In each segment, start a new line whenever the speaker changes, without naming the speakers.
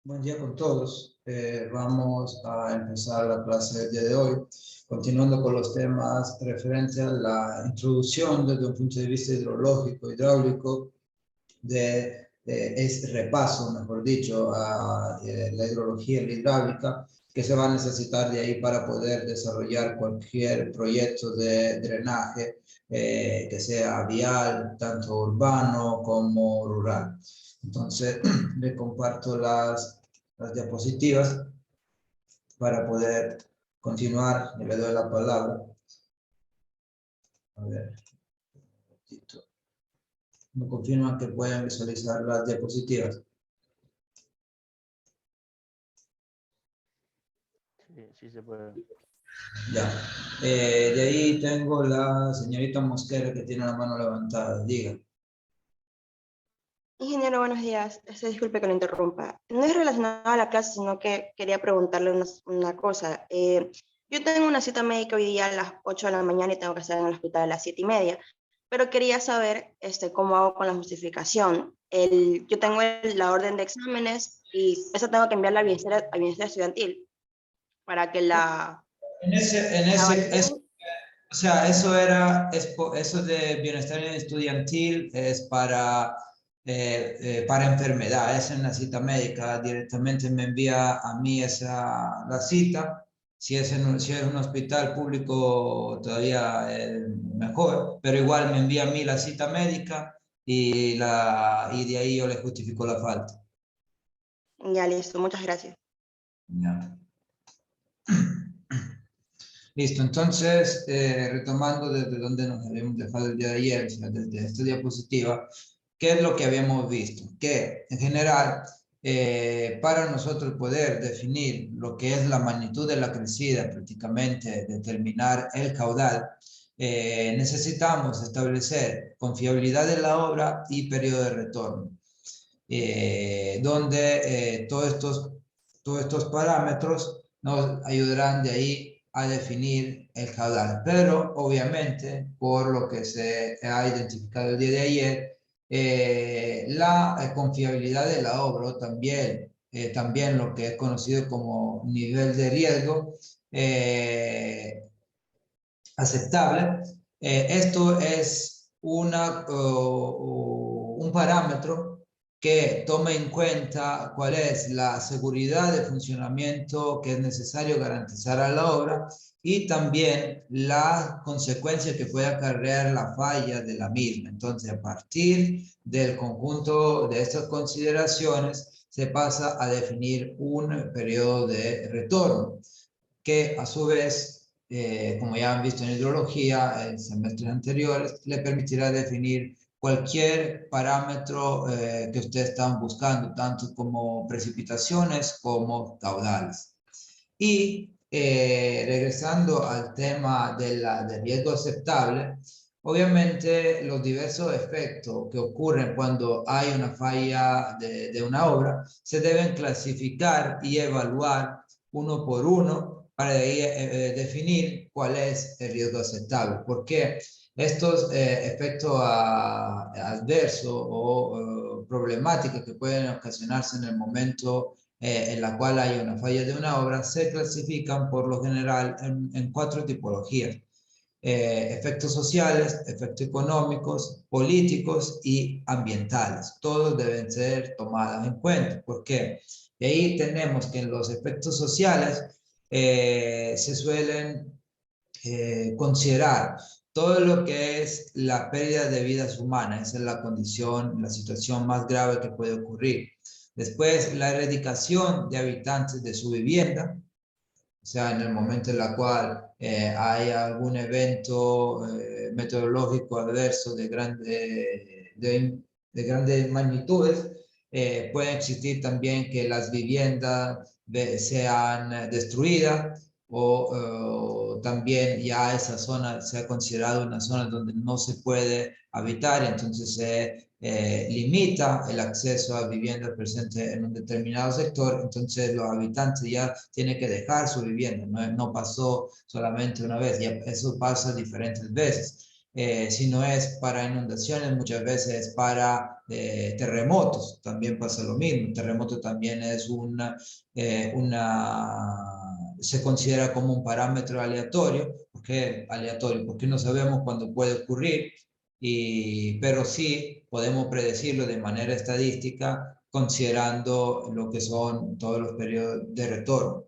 Buen día con todos. Vamos a empezar la clase del día de hoy, continuando con los temas referentes a la introducción desde un punto de vista hidrológico, hidráulico, este repaso, mejor dicho, a la hidrología y la hidráulica, que se va a necesitar de ahí para poder desarrollar cualquier proyecto de drenaje que sea vial, tanto urbano como rural. Entonces, le comparto las diapositivas para poder continuar. Y le doy la palabra. A ver, un momentito. Me confirman que pueden visualizar las diapositivas.
Sí se puede.
Ya. De ahí tengo la señorita Mosquera que tiene la mano levantada. Diga.
Ingeniero, buenos días. Disculpe que lo interrumpa. No es relacionado a la clase, sino que quería preguntarle una cosa. Yo tengo una cita médica hoy día a las 8 de la mañana y tengo que estar en el hospital a las 7:30, pero quería saber cómo hago con la justificación. Yo tengo la orden de exámenes y esa tengo que enviarla al bienestar estudiantil para que la
O sea, eso de bienestar estudiantil es para enfermedad, es una cita médica, directamente me envía a mí la cita. Si es un hospital público todavía mejor, pero igual me envía a mí la cita médica y de ahí yo le justifico la falta.
Ya, listo. Muchas gracias.
Ya. Listo, entonces, retomando desde donde nos habíamos dejado el día de ayer, o sea, desde esta diapositiva, ¿qué es lo que habíamos visto? Que en general, para nosotros poder definir lo que es la magnitud de la crecida, prácticamente determinar el caudal, necesitamos establecer confiabilidad de la obra y periodo de retorno, donde todos estos parámetros nos ayudarán de ahí a definir el caudal. Pero obviamente, por lo que se ha identificado el día de ayer, la confiabilidad de la obra, también lo que es conocido como nivel de riesgo aceptable, esto es un parámetro que tome en cuenta cuál es la seguridad de funcionamiento que es necesario garantizar a la obra y también la consecuencia que puede acarrear la falla de la misma. Entonces, a partir del conjunto de estas consideraciones, se pasa a definir un periodo de retorno, que a su vez, como ya han visto en hidrología en semestres anteriores, le permitirá definir cualquier parámetro que ustedes están buscando, tanto como precipitaciones como caudales. Y regresando al tema del riesgo aceptable, obviamente los diversos efectos que ocurren cuando hay una falla de una obra se deben clasificar y evaluar uno por uno para definir cuál es el riesgo aceptable. Porque estos efectos adversos o problemáticas que pueden ocasionarse en el momento en la cual hay una falla de una obra, se clasifican por lo general en 4 tipologías. Efectos sociales, efectos económicos, políticos y ambientales. Todos deben ser tomados en cuenta. ¿Por qué? Y ahí tenemos que en los efectos sociales se suelen considerar todo lo que es la pérdida de vidas humanas. Esa es la situación más grave que puede ocurrir. Después, la erradicación de habitantes de su vivienda, o sea, en el momento en el cual hay algún evento meteorológico adverso de grandes magnitudes, puede existir también que las viviendas sean destruidas o también ya esa zona se ha considerado una zona donde no se puede habitar, entonces se limita el acceso a viviendas presentes en un determinado sector, entonces los habitantes ya tienen que dejar su vivienda, no pasó solamente una vez, ya eso pasa diferentes veces. si no es para inundaciones, muchas veces para terremotos, también pasa lo mismo. Terremoto también es se considera como un parámetro aleatorio. ¿Por qué aleatorio? Porque no sabemos cuándo puede ocurrir, pero sí podemos predecirlo de manera estadística considerando lo que son todos los periodos de retorno.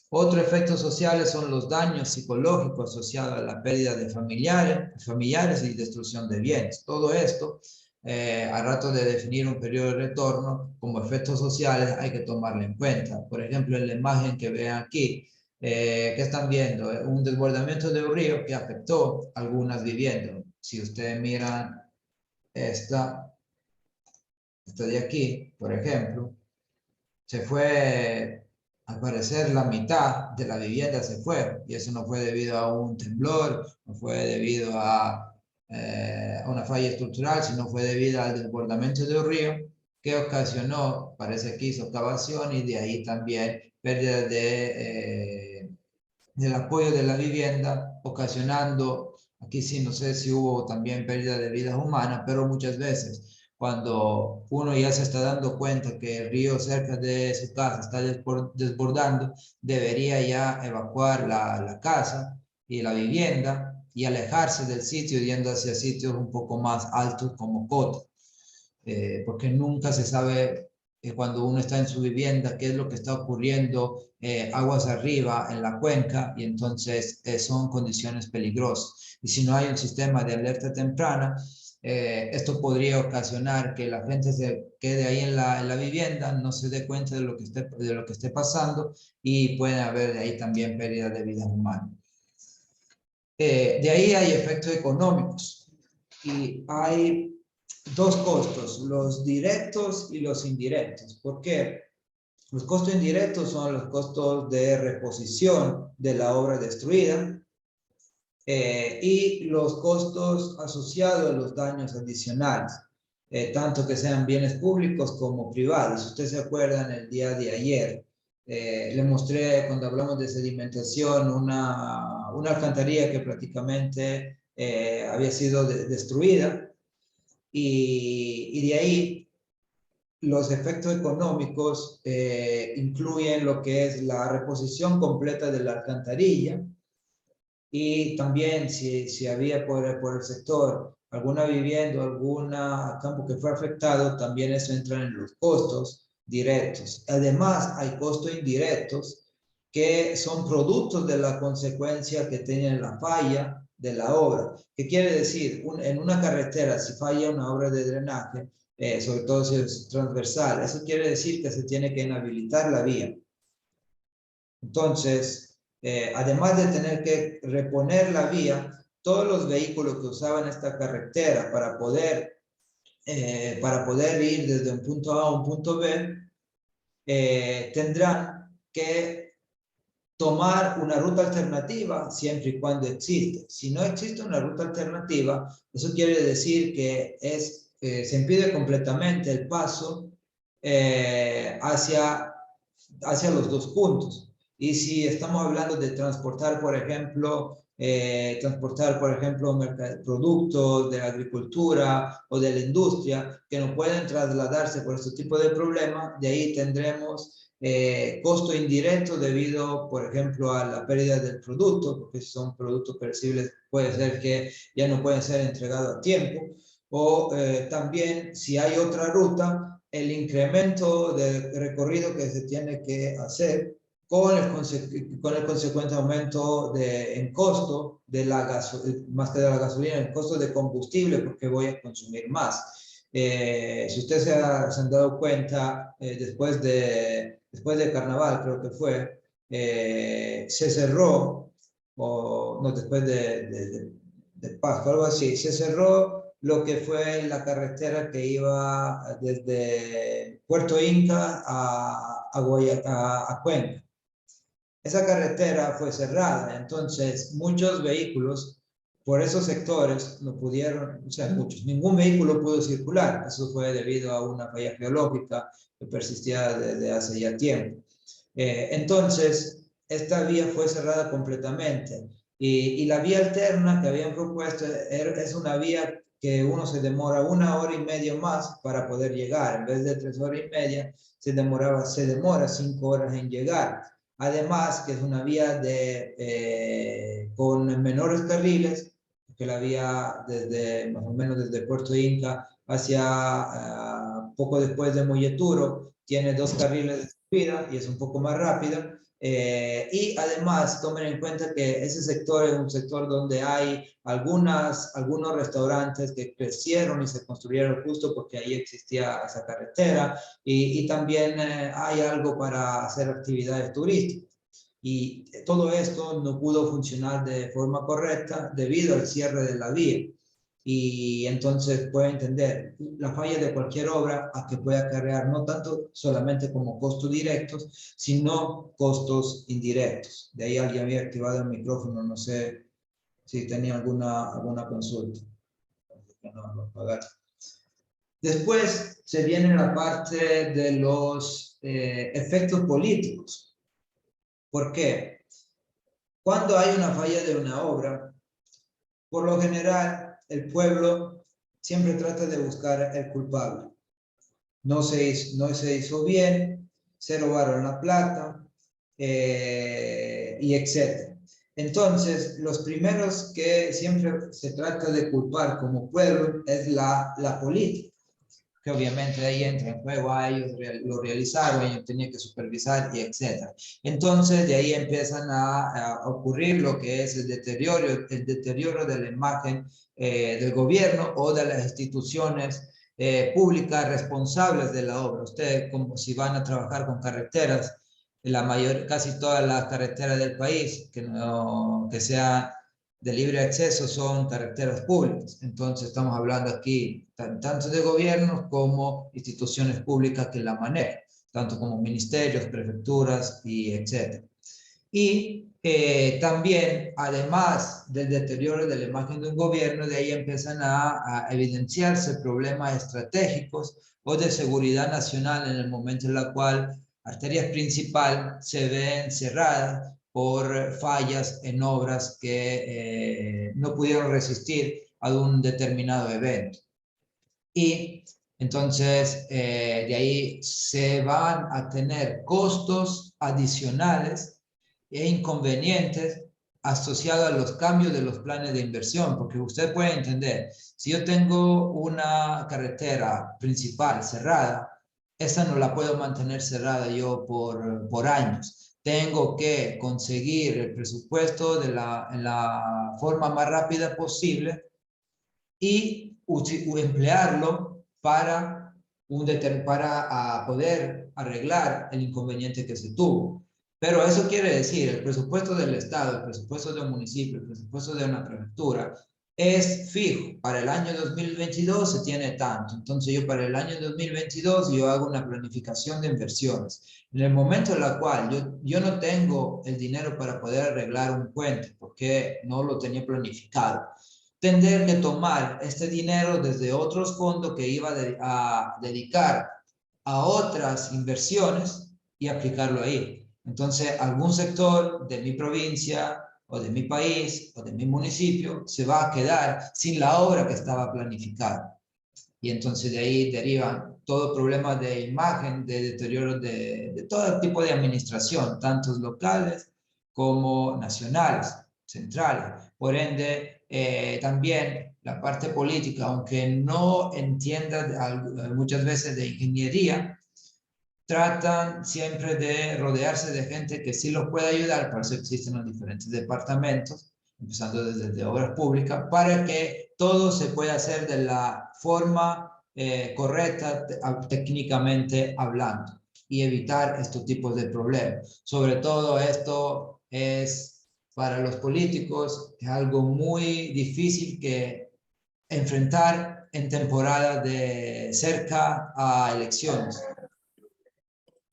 Otros efectos sociales son los daños psicológicos asociados a la pérdida de familiares y destrucción de bienes. Todo esto, al rato de definir un periodo de retorno como efectos sociales, hay que tomarlo en cuenta. Por ejemplo, en la imagen que ven aquí, ¿qué están viendo? Un desbordamiento de un río que afectó algunas viviendas. Si ustedes miran esta de aquí, por ejemplo, se fue, al parecer la mitad de la vivienda se fue, y eso no fue debido a un temblor, no fue debido a una falla estructural, sino fue debido al desbordamiento de un río que ocasionó, parece que hizo excavación y de ahí también pérdida del apoyo de la vivienda, ocasionando, aquí sí no sé si hubo también pérdida de vidas humanas, pero muchas veces cuando uno ya se está dando cuenta que el río cerca de su casa está desbordando, debería ya evacuar la casa y la vivienda y alejarse del sitio yendo hacia sitios un poco más altos como cotas, porque nunca se sabe cuando uno está en su vivienda qué es lo que está ocurriendo aguas arriba en la cuenca, y entonces son condiciones peligrosas. Y si no hay un sistema de alerta temprana, esto podría ocasionar que la gente se quede ahí en la vivienda, no se dé cuenta de lo que esté pasando, y puede haber de ahí también pérdida de vidas humanas. De ahí hay efectos económicos y hay dos costos, los directos y los indirectos. ¿Por qué? Los costos indirectos son los costos de reposición de la obra destruida, y los costos asociados a los daños adicionales, tanto que sean bienes públicos como privados. Si ustedes se acuerdan, el día de ayer le mostré, cuando hablamos de sedimentación, una alcantarilla que prácticamente había sido destruida, y de ahí los efectos económicos incluyen lo que es la reposición completa de la alcantarilla, y también si había por el sector alguna vivienda, algún campo que fue afectado, también eso entra en los costos directos. Además, hay costos indirectos que son productos de la consecuencia que tiene la falla de la obra. ¿Qué quiere decir? En una carretera, si falla una obra de drenaje, sobre todo si es transversal, eso quiere decir que se tiene que inhabilitar la vía. Entonces, además de tener que reponer la vía, todos los vehículos que usaban esta carretera para poder ir desde un punto A a un punto B, tendrán que tomar una ruta alternativa siempre y cuando existe. Si no existe una ruta alternativa, eso quiere decir que se impide completamente el paso hacia los dos puntos. Y si estamos hablando de transportar, por ejemplo, productos de la agricultura o de la industria que no pueden trasladarse por este tipo de problemas, de ahí tendremos costo indirecto debido, por ejemplo, a la pérdida del producto, porque si son productos perecibles puede ser que ya no pueden ser entregados a tiempo, o también si hay otra ruta, el incremento de recorrido que se tiene que hacer con el consecuente aumento en costo de más que de la gasolina, el costo de combustible, porque voy a consumir más. Si ustedes se han dado cuenta, después de Carnaval, creo que fue, se cerró, o no, después de Pascua, algo así, se cerró lo que fue la carretera que iba desde Puerto Inca a Cuenca. Esa carretera fue cerrada, entonces muchos vehículos por esos sectores no pudieron, o sea, ningún vehículo pudo circular. Eso fue debido a una falla geológica que persistía desde hace ya tiempo. Entonces, esta vía fue cerrada completamente. Y la vía alterna que habían propuesto es una vía que uno se demora 1 hora y media más para poder llegar. En vez de 3 horas y media, se demora 5 horas en llegar. Además, que es una vía con menores carriles, que la vía desde, más o menos desde Puerto Inca hacia poco después de Molleturo, tiene 2 carriles de subida y es un poco más rápida. Y además tomen en cuenta que ese sector es un sector donde hay algunos restaurantes que crecieron y se construyeron justo porque ahí existía esa carretera y también hay algo para hacer actividades turísticas. Y todo esto no pudo funcionar de forma correcta debido al cierre de la vía. Y entonces puede entender la falla de cualquier obra a que puede acarrear no tanto solamente como costos directos, sino costos indirectos. De ahí alguien había activado el micrófono, no sé si tenía alguna consulta. No, después se viene la parte de los efectos políticos. ¿Por qué? Cuando hay una falla de una obra, por lo general, el pueblo siempre trata de buscar el culpable. No se hizo bien, se robaron la plata, y etc. Entonces, los primeros que siempre se trata de culpar como pueblo es la política, que obviamente ahí entra en juego, ellos lo realizaron, ellos tenían que supervisar y etc. Entonces, de ahí empiezan a ocurrir lo que es el deterioro de la imagen del gobierno o de las instituciones públicas responsables de la obra. Ustedes, como si van a trabajar con carreteras, casi todas las carreteras del país que sean de libre acceso son carreteras públicas. Entonces estamos hablando aquí tanto de gobiernos como instituciones públicas que la manejan, tanto como ministerios, prefecturas y etc. Y también, además del deterioro de la imagen de un gobierno, de ahí empiezan a evidenciarse problemas estratégicos o de seguridad nacional en el momento en el cual arterias principales se ven cerradas por fallas en obras que no pudieron resistir a un determinado evento. Y entonces de ahí se van a tener costos adicionales e inconvenientes asociados a los cambios de los planes de inversión, porque usted puede entender, si yo tengo una carretera principal cerrada, esa no la puedo mantener cerrada yo por años. Tengo que conseguir el presupuesto en la forma más rápida posible y emplearlo para poder arreglar el inconveniente que se tuvo. Pero eso quiere decir, el presupuesto del Estado, el presupuesto de un municipio, el presupuesto de una prefectura, es fijo. Para el año 2022 se tiene tanto. Entonces yo para el año 2022 yo hago una planificación de inversiones. En el momento en el cual yo no tengo el dinero para poder arreglar un puente, porque no lo tenía planificado, tender que tomar este dinero desde otros fondos que iba a dedicar a otras inversiones y aplicarlo ahí. Entonces, algún sector de mi provincia o de mi país o de mi municipio se va a quedar sin la obra que estaba planificada. Y entonces de ahí derivan todo problema de imagen, de deterioro de todo tipo de administración, tanto locales como nacionales, centrales. Por ende, también la parte política, aunque no entienda muchas veces de ingeniería, tratan siempre de rodearse de gente que sí los puede ayudar, para eso existen los diferentes departamentos, empezando desde obras públicas, para que todo se pueda hacer de la forma correcta, técnicamente hablando, y evitar estos tipos de problemas. Sobre todo esto es para los políticos, es algo muy difícil que enfrentar en temporada de cerca a elecciones.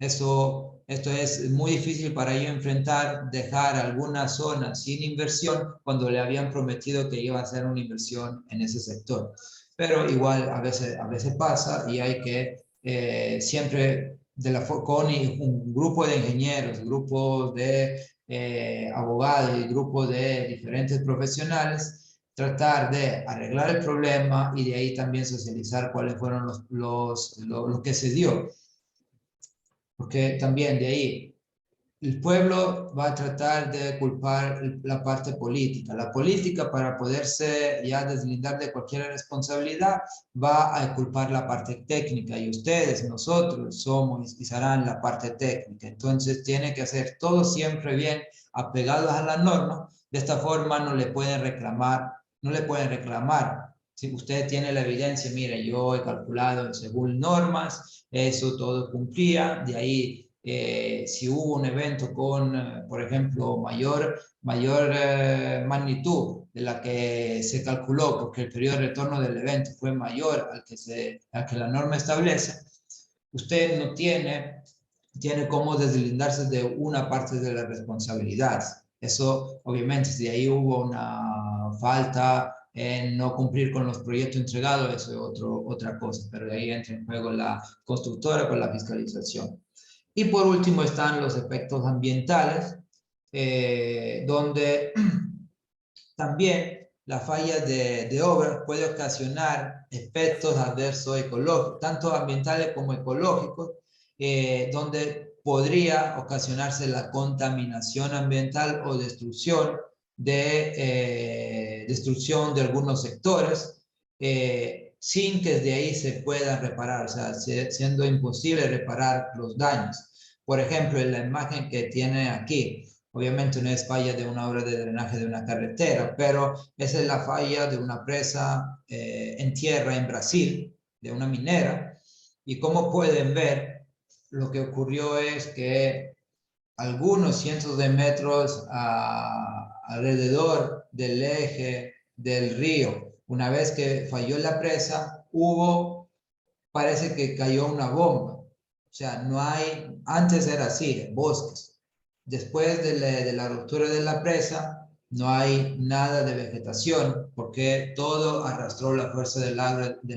Esto es muy difícil para ellos enfrentar, dejar alguna zona sin inversión cuando le habían prometido que iba a hacer una inversión en ese sector. Pero igual a veces pasa y hay que siempre con un grupo de ingenieros, grupos de abogados y grupos de diferentes profesionales, tratar de arreglar el problema y de ahí también socializar cuáles fueron lo que se dio. Porque también de ahí el pueblo va a tratar de culpar la parte política. La política, para poderse ya deslindar de cualquier responsabilidad, va a culpar la parte técnica, y ustedes, nosotros, somos y serán la parte técnica. Entonces tiene que hacer todo siempre bien, apegados a la norma. De esta forma no le pueden reclamar. Si usted tiene la evidencia, mire, yo he calculado según normas, eso todo cumplía, de ahí si hubo un evento con, por ejemplo, mayor magnitud de la que se calculó, porque el periodo de retorno del evento fue mayor al que la norma establece, usted no tiene cómo deslindarse de una parte de la responsabilidad. Eso, obviamente, si ahí hubo una falta en no cumplir con los proyectos entregados, eso es otra cosa, pero de ahí entra en juego la constructora con la fiscalización. Y por último están los efectos ambientales, donde también la falla de obra puede ocasionar efectos adversos ecológicos, tanto ambientales como ecológicos, donde podría ocasionarse la contaminación ambiental o destrucción de algunos sectores, sin que de ahí se pueda reparar, o sea, siendo imposible reparar los daños. Por ejemplo, en la imagen que tiene aquí, obviamente no es falla de una obra de drenaje de una carretera, pero esa es la falla de una presa en tierra en Brasil, de una minera, y como pueden ver, lo que ocurrió es que algunos cientos de metros alrededor del eje del río, una vez que falló la presa, parece que cayó una bomba. O sea, antes era así, bosques. Después de la ruptura de la presa, no hay nada de vegetación, porque todo arrastró la fuerza del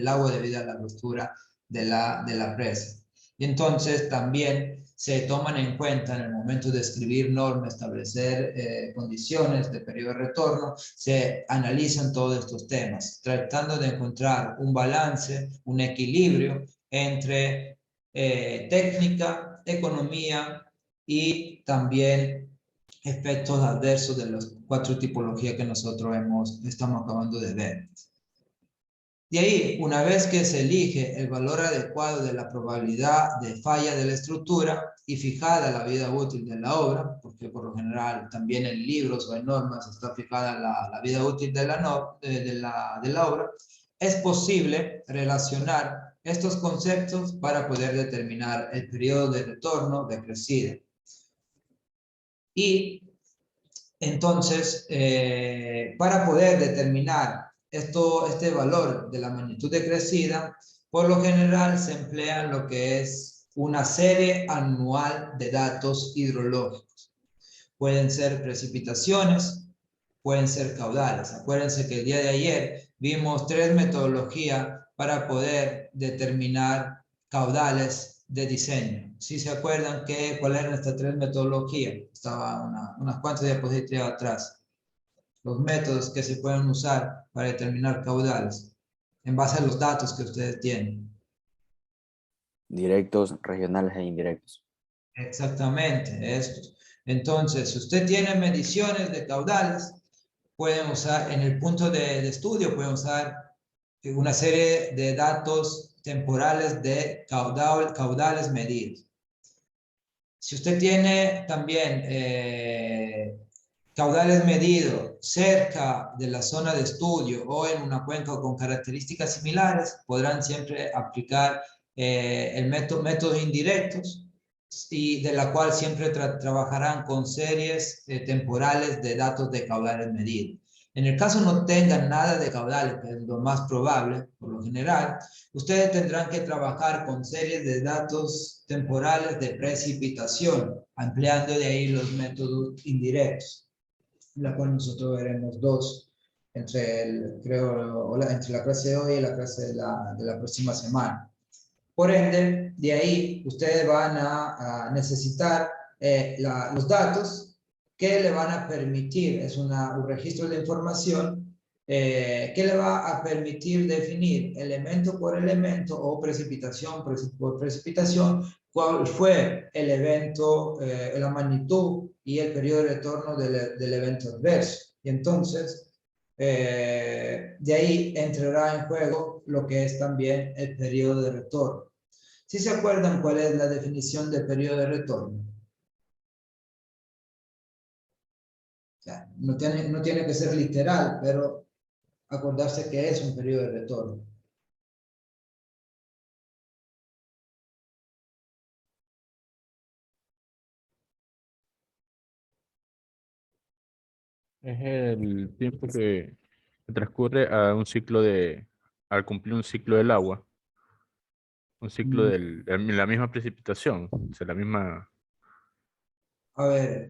agua debido a la ruptura de la presa. Y entonces también se toman en cuenta en el momento de escribir normas, establecer condiciones de periodo de retorno, se analizan todos estos temas, tratando de encontrar un balance, un equilibrio entre técnica, economía y también efectos adversos de las 4 tipologías que nosotros estamos acabando de ver. De ahí, una vez que se elige el valor adecuado de la probabilidad de falla de la estructura y fijada la vida útil de la obra, porque por lo general también en libros o en normas está fijada la vida útil de la obra, es posible relacionar estos conceptos para poder determinar el periodo de retorno decrecido. Y entonces, para poder determinar este valor de la magnitud decrecida, por lo general se emplea lo que es una serie anual de datos hidrológicos. Pueden ser precipitaciones, pueden ser caudales. Acuérdense que el día de ayer vimos 3 metodologías para poder determinar caudales de diseño. ¿Sí se acuerdan cuáles eran estas 3 metodologías? Estaba unas cuantas diapositivas atrás. Los métodos que se pueden usar para determinar caudales en base a los datos que ustedes tienen.
Directos, regionales e indirectos.
Exactamente, estos. Entonces, si usted tiene mediciones de caudales, pueden usar, en el punto de estudio, pueden usar una serie de datos temporales de caudales medidos. Si usted tiene también caudales medidos cerca de la zona de estudio o en una cuenca con características similares, podrán siempre aplicar el métodos indirectos, y de la cual siempre trabajarán con series temporales de datos de caudales medidos. En el caso no tengan nada de caudales, que es lo más probable, por lo general, ustedes tendrán que trabajar con series de datos temporales de precipitación, empleando de ahí los métodos indirectos, la cual nosotros veremos 2 entre la clase de hoy y la clase de la próxima semana. Por ende, de ahí ustedes van a necesitar los datos que le van a permitir, es un registro de información que le va a permitir definir elemento por elemento o precipitación por precipitación cuál fue el evento, la magnitud y el periodo de retorno del evento adverso. Y entonces, de ahí entrará en juego lo que es también el periodo de retorno. ¿Sí se acuerdan cuál es la definición del periodo de retorno? O sea, no tiene que ser literal, pero acordarse que es un periodo de retorno.
Es el tiempo que transcurre a un ciclo al cumplir un ciclo del agua, un ciclo de la misma precipitación, o sea, la misma.
A ver,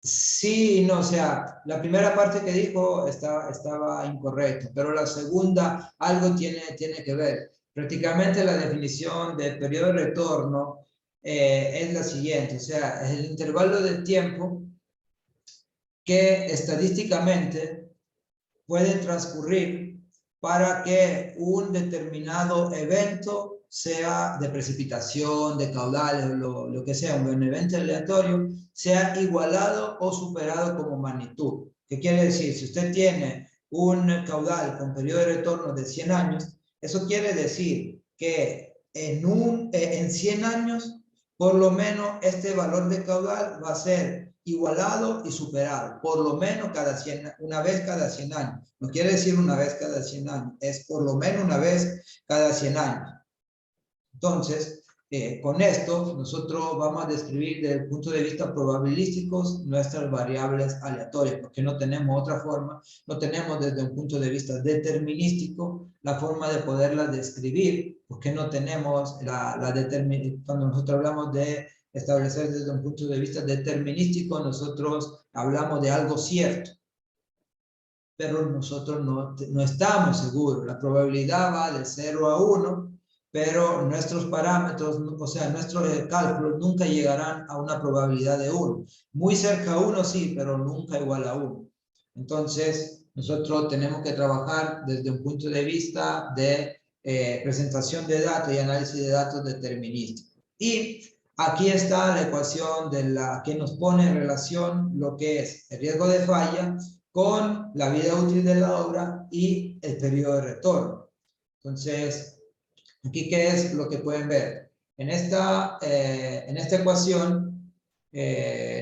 sí y no, o sea, la primera parte que dijo estaba incorrecta, pero la segunda algo tiene que ver. Prácticamente la definición del periodo de retorno es la siguiente, o sea, es el intervalo de tiempo que estadísticamente puede transcurrir para que un determinado evento, sea de precipitación, de caudales, lo que sea, un evento aleatorio, sea igualado o superado como magnitud. ¿Qué quiere decir? Si usted tiene un caudal con periodo de retorno de 100 años, eso quiere decir que en 100 años, por lo menos este valor de caudal va a ser igualado y superado, por lo menos una vez cada 100 años. No quiere decir una vez cada 100 años, es por lo menos una vez cada 100 años. Entonces, con esto, nosotros vamos a describir desde el punto de vista probabilístico nuestras variables aleatorias, porque no tenemos otra forma, no tenemos desde un punto de vista determinístico la forma de poderlas describir, porque no tenemos cuando nosotros hablamos de establecer desde un punto de vista determinístico, nosotros hablamos de algo cierto, pero nosotros no estamos seguros. La probabilidad va de 0 a 1, pero nuestros parámetros, o sea, nuestros cálculos nunca llegarán a una probabilidad de 1. Muy cerca a 1 sí, pero nunca igual a 1. Entonces, nosotros tenemos que trabajar desde un punto de vista de presentación de datos y análisis de datos determinístico. Y aquí está la ecuación que nos pone en relación lo que es el riesgo de falla con la vida útil de la obra y el periodo de retorno. Entonces, aquí, ¿qué es lo que pueden ver? En esta ecuación,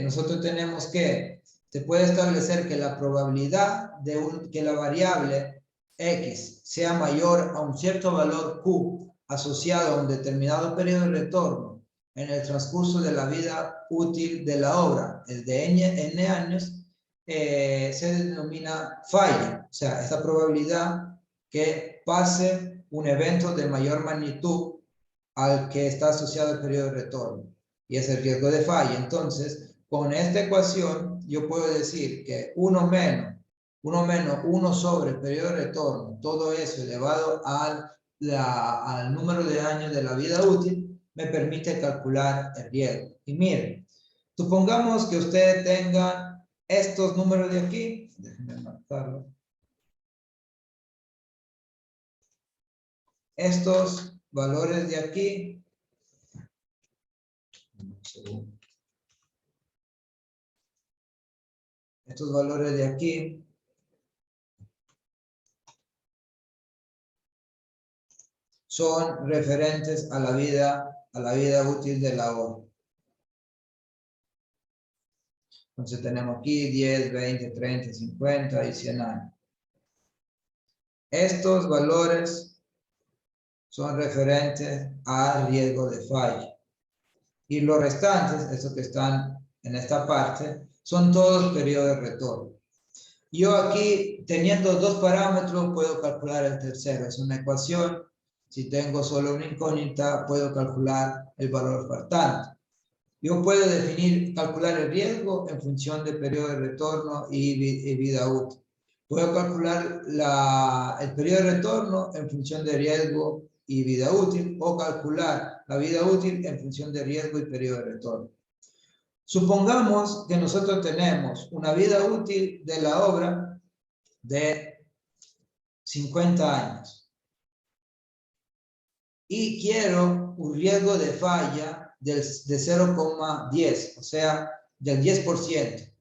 nosotros tenemos que, se puede establecer que la probabilidad de que la variable X sea mayor a un cierto valor Q asociado a un determinado periodo de retorno en el transcurso de la vida útil de la obra, el de n años, se denomina falla. O sea, esta probabilidad que pase un evento de mayor magnitud al que está asociado el periodo de retorno, y es el riesgo de falla. Entonces, con esta ecuación, yo puedo decir que 1 menos 1 sobre el periodo de retorno, todo eso elevado al número de años de la vida útil, me permite calcular el riesgo. Y miren, supongamos que usted tenga estos números de aquí, déjenme marcarlo. Estos valores de aquí, estos valores de aquí, son referentes a la vida útil de la obra. Entonces tenemos aquí 10, 20, 30, 50 y 100 años. Estos valores son referentes al riesgo de falla. Y los restantes, estos que están en esta parte, son todos periodos de retorno. Yo aquí, teniendo dos parámetros, puedo calcular el tercero. Es una ecuación. Si tengo solo una incógnita, puedo calcular el valor faltante. Yo puedo calcular el riesgo en función del periodo de retorno y vida útil. Puedo calcular el periodo de retorno en función de riesgo y vida útil, o calcular la vida útil en función de riesgo y periodo de retorno. Supongamos que nosotros tenemos una vida útil de la obra de 50 años y quiero un riesgo de falla de 0,10, o sea, del 10%.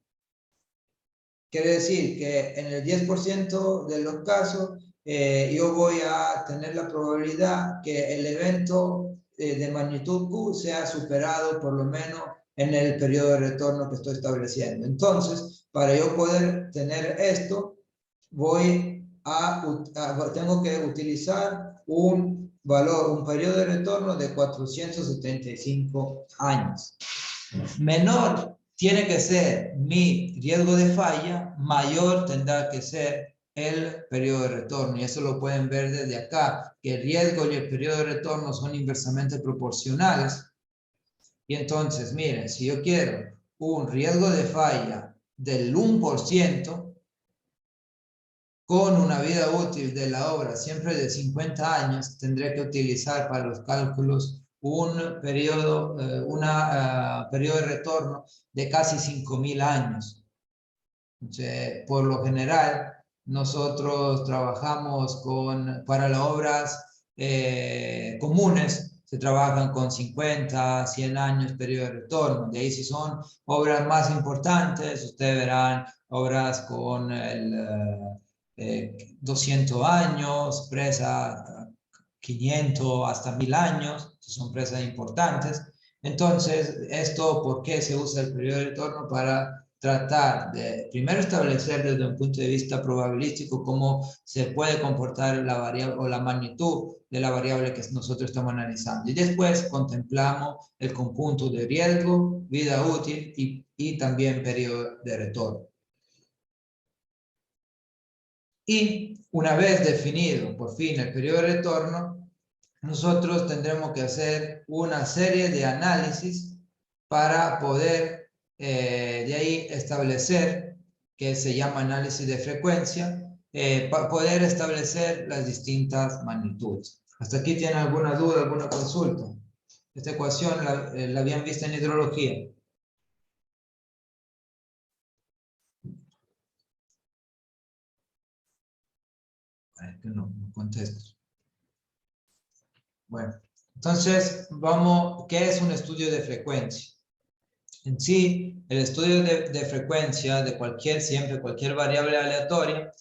Quiere decir que en el 10% de los casos yo voy a tener la probabilidad que el evento de magnitud Q sea superado por lo menos en el periodo de retorno que estoy estableciendo. Entonces, para yo poder tener esto, tengo que utilizar un periodo de retorno de 475 años. Menor tiene que ser mi riesgo de falla, mayor tendrá que ser el periodo de retorno. Y eso lo pueden ver desde acá, que el riesgo y el periodo de retorno son inversamente proporcionales. Y entonces, miren, si yo quiero un riesgo de falla del 1%, con una vida útil de la obra siempre de 50 años, tendré que utilizar para los cálculos un periodo, periodo de retorno de casi 5.000 años. Entonces, por lo general, nosotros trabajamos para las obras comunes, se trabajan con 50, 100 años periodo de retorno. De ahí, si son obras más importantes, ustedes verán obras con 200 años, presas 500 hasta 1000 años, son presas importantes. Entonces, ¿esto por qué se usa el periodo de retorno? Para tratar de primero establecer desde un punto de vista probabilístico cómo se puede comportar la variable o la magnitud de la variable que nosotros estamos analizando. Y después contemplamos el conjunto de riesgo, vida útil y también periodo de retorno. Y una vez definido por fin el periodo de retorno, nosotros tendremos que hacer una serie de análisis para poder de ahí establecer, que se llama análisis de frecuencia, para poder establecer las distintas magnitudes. ¿Hasta aquí tienen alguna duda, alguna consulta? Esta ecuación la habían visto en hidrología. Que no contesto. Bueno, entonces vamos, ¿qué es un estudio de frecuencia? En sí, el estudio de frecuencia de cualquier variable aleatoria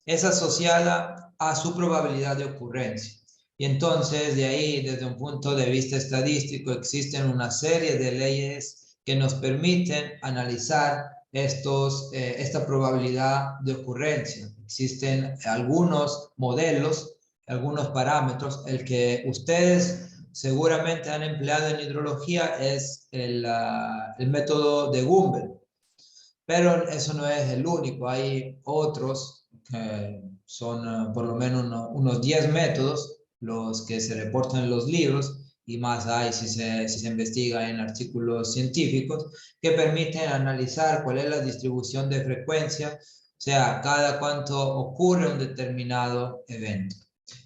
es asociada a su probabilidad de ocurrencia. Y entonces, de ahí, desde un punto de vista estadístico, existen una serie de leyes que nos permiten analizar esta probabilidad de ocurrencia. Existen algunos modelos, algunos parámetros. El que ustedes seguramente han empleado en hidrología es el método de Gumbel. Pero eso no es el único. Hay otros que son por lo menos unos 10 métodos los que se reportan en los libros, y más hay si se investiga en artículos científicos, que permiten analizar cuál es la distribución de frecuencia, o sea, cada cuánto ocurre un determinado evento.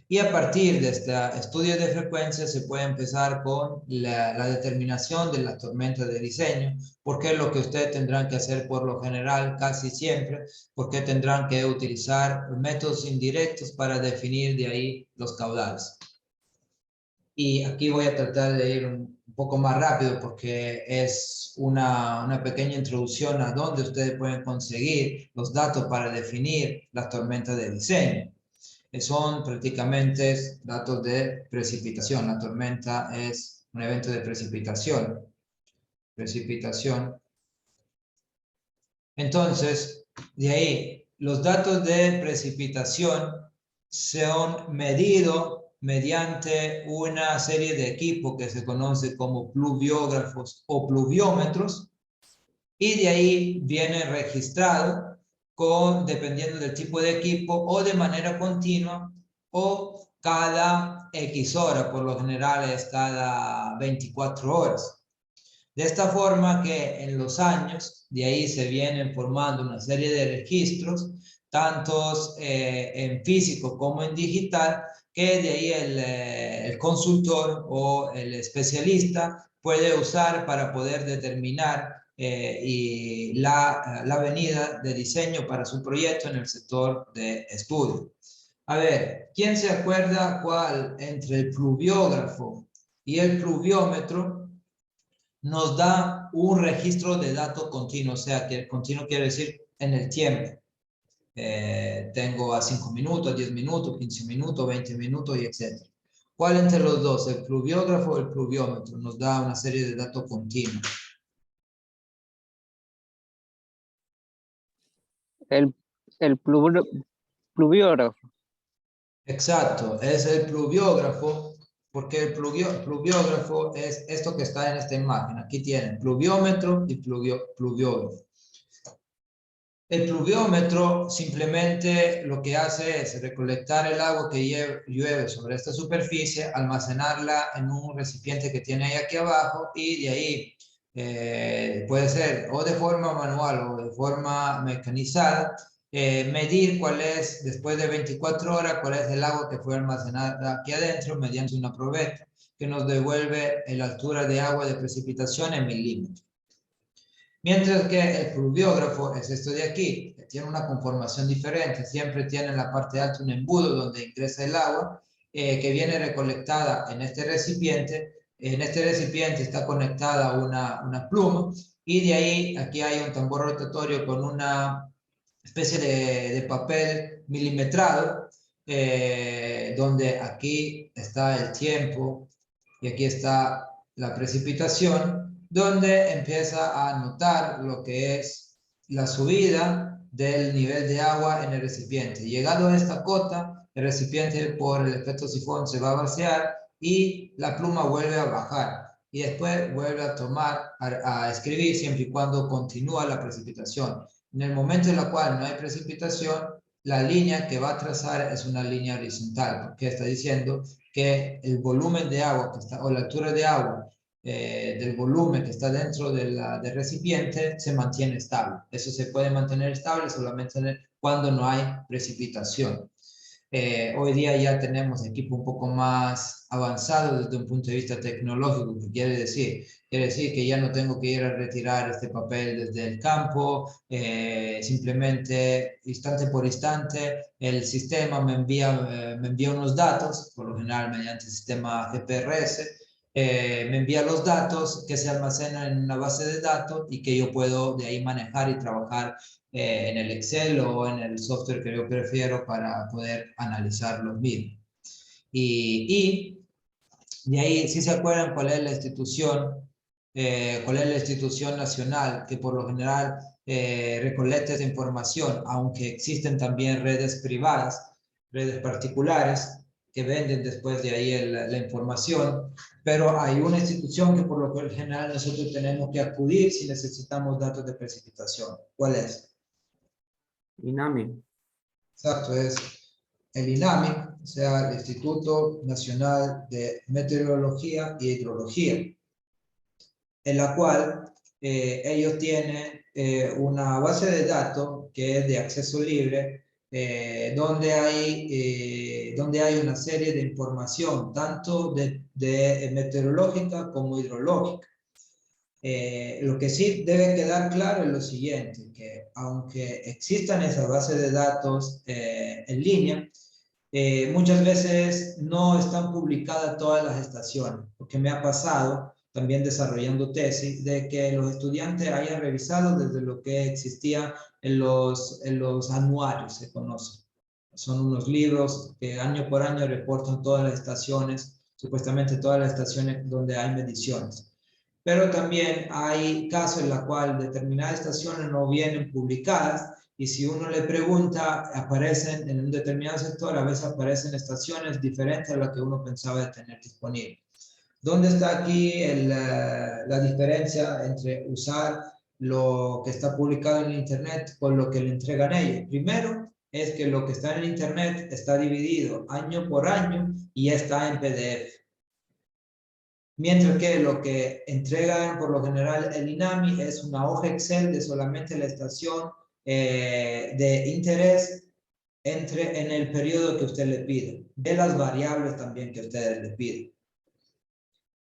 Y a partir de este estudio de frecuencia se puede empezar con la determinación de las tormentas de diseño, porque es lo que ustedes tendrán que hacer por lo general casi siempre, porque tendrán que utilizar métodos indirectos para definir de ahí los caudales. Y aquí voy a tratar de ir un poco más rápido porque es una pequeña introducción a dónde ustedes pueden conseguir los datos para definir las tormentas de diseño. Son prácticamente datos de precipitación. La tormenta es un evento de precipitación. Entonces, de ahí, los datos de precipitación son medidos mediante una serie de equipos que se conoce como pluviógrafos o pluviómetros, y de ahí viene registrado dependiendo del tipo de equipo, o de manera continua, o cada X hora, por lo general es cada 24 horas. De esta forma que en los años, de ahí se vienen formando una serie de registros, tantos en físico como en digital, que de ahí el consultor o el especialista puede usar para poder determinar y la venida de diseño para su proyecto en el sector de estudio. A ver, ¿quién se acuerda cuál entre el pluviógrafo y el pluviómetro nos da un registro de datos continuo? O sea, que continuo quiere decir en el tiempo. Tengo a 5 minutos, a 10 minutos, 15 minutos, 20 minutos y etc. ¿Cuál entre los dos, el pluviógrafo o el pluviómetro, nos da una serie de datos continuos?
El pluviógrafo.
Exacto, es el pluviógrafo, porque el pluviógrafo es esto que está en esta imagen. Aquí tienen pluviómetro y pluviógrafo. El pluviómetro simplemente lo que hace es recolectar el agua que llueve sobre esta superficie, almacenarla en un recipiente que tiene ahí aquí abajo y de ahí puede ser o de forma manual o de forma mecanizada, medir cuál es, después de 24 horas, cuál es el agua que fue almacenada aquí adentro mediante una probeta que nos devuelve la altura de agua de precipitación en milímetros. Mientras que el pluviógrafo es esto de aquí, que tiene una conformación diferente, siempre tiene en la parte alta un embudo donde ingresa el agua, que viene recolectada en este recipiente. En este recipiente está conectada una pluma y de ahí aquí hay un tambor rotatorio con una especie de papel milimetrado, donde aquí está el tiempo y aquí está la precipitación, donde empieza a notar lo que es la subida del nivel de agua en el recipiente. Llegado a esta cota, el recipiente por el efecto sifón se va a vaciar y la pluma vuelve a bajar y después vuelve a tomar, a escribir siempre y cuando continúa la precipitación. En el momento en el cual no hay precipitación, la línea que va a trazar es una línea horizontal, porque está diciendo que el volumen de agua que está, o la altura de agua del volumen que está dentro del recipiente se mantiene estable. Eso se puede mantener estable solamente cuando no hay precipitación. Hoy día ya tenemos equipo un poco más avanzado desde un punto de vista tecnológico, que quiere decir que ya no tengo que ir a retirar este papel desde el campo, simplemente instante por instante el sistema me envía unos datos, por lo general mediante el sistema GPRS, me envía los datos que se almacenan en una base de datos y que yo puedo de ahí manejar y trabajar en el Excel o en el software que yo prefiero para poder analizar los mismos. Y de ahí, si se acuerdan cuál es la institución nacional que por lo general recolecta esa información, aunque existen también redes privadas, redes particulares, que venden después de ahí la información, pero hay una institución que por lo general nosotros tenemos que acudir si necesitamos datos de precipitación. ¿Cuál es?
INAMI.
Exacto, es el INAMI, o sea, el Instituto Nacional de Meteorología y Hidrología, en la cual ellos tienen una base de datos que es de acceso libre, donde hay una serie de información, tanto de meteorológica como hidrológica. Lo que sí debe quedar claro es lo siguiente, que aunque existan esas bases de datos en línea, muchas veces no están publicadas todas las estaciones, porque me ha pasado también desarrollando tesis de que los estudiantes hayan revisado desde lo que existía en los anuarios, se conoce. Son unos libros que año por año reportan todas las estaciones, supuestamente todas las estaciones donde hay mediciones. Pero también hay casos en los cuales determinadas estaciones no vienen publicadas y si uno le pregunta, aparecen en un determinado sector, a veces aparecen estaciones diferentes a las que uno pensaba de tener disponible. ¿Dónde está aquí la diferencia entre usar lo que está publicado en Internet con lo que le entregan ellos? Primero, es que lo que está en Internet está dividido año por año y está en PDF. Mientras que lo que entregan por lo general el INAMI es una hoja Excel de solamente la estación de interés en el periodo que usted le pide, de las variables también que ustedes le piden.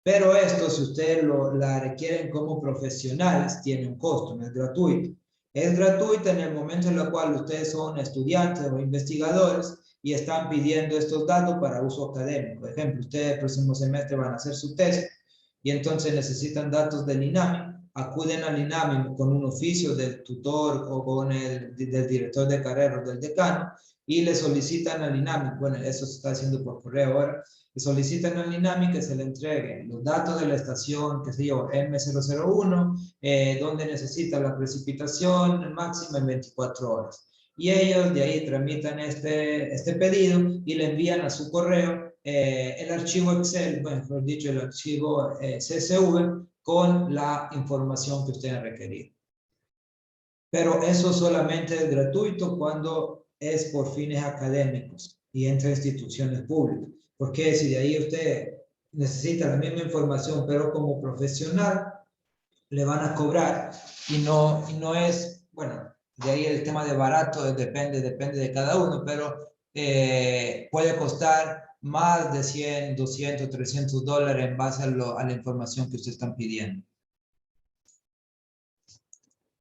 Pero esto, si ustedes la requieren como profesionales, tiene un costo, no es gratuito. Es gratuito en el momento en el cual ustedes son estudiantes o investigadores y están pidiendo estos datos para uso académico. Por ejemplo, ustedes el próximo semestre van a hacer su tesis y entonces necesitan datos del INAMI, acuden al INAMI con un oficio del tutor o con el del director de carrera o del decano y le solicitan al INAMI, bueno, eso se está haciendo por correo ahora, le solicitan al INAMI que se le entregue los datos de la estación, qué sé yo, M001, donde necesita la precipitación máxima en 24 horas. Y ellos de ahí tramitan este pedido y le envían a su correo el archivo Excel, bueno, mejor dicho, el archivo CSV con la información que ustedes requerido. Pero eso solamente es gratuito cuando es por fines académicos y entre instituciones públicas. Porque si de ahí usted necesita la misma información, pero como profesional, le van a cobrar. Y no es, bueno, de ahí el tema de barato depende de cada uno, pero puede costar más de 100, 200, 300 dólares en base a la información que ustedes están pidiendo.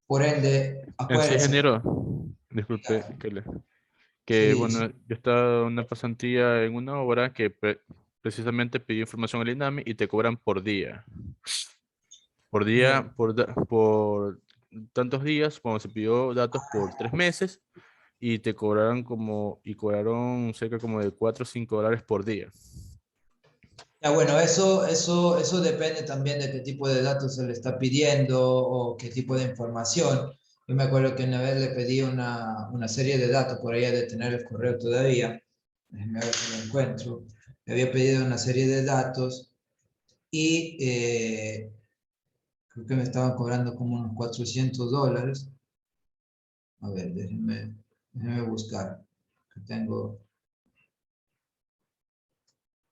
Por ende,
Sí,
acuérdense.
ingeniero, disculpe, que
Sí,
bueno,
sí.
yo estaba en una pasantía en una obra que precisamente pidió información al INAMI y te cobran por día. Por día,
Bien.
por tantos días, cuando se pidió datos por 3 meses y te cobraron cobraron cerca como de 4 o 5 dólares por día.
Ya, bueno, eso depende también de qué tipo de datos se le está pidiendo o qué tipo de información. Yo me acuerdo que una vez le pedí una serie de datos, por ahí de tener el correo todavía. Déjenme ver si lo encuentro. Le había pedido una serie de datos y creo que me estaban cobrando como unos 400 dólares. A ver, déjenme buscar. Que tengo,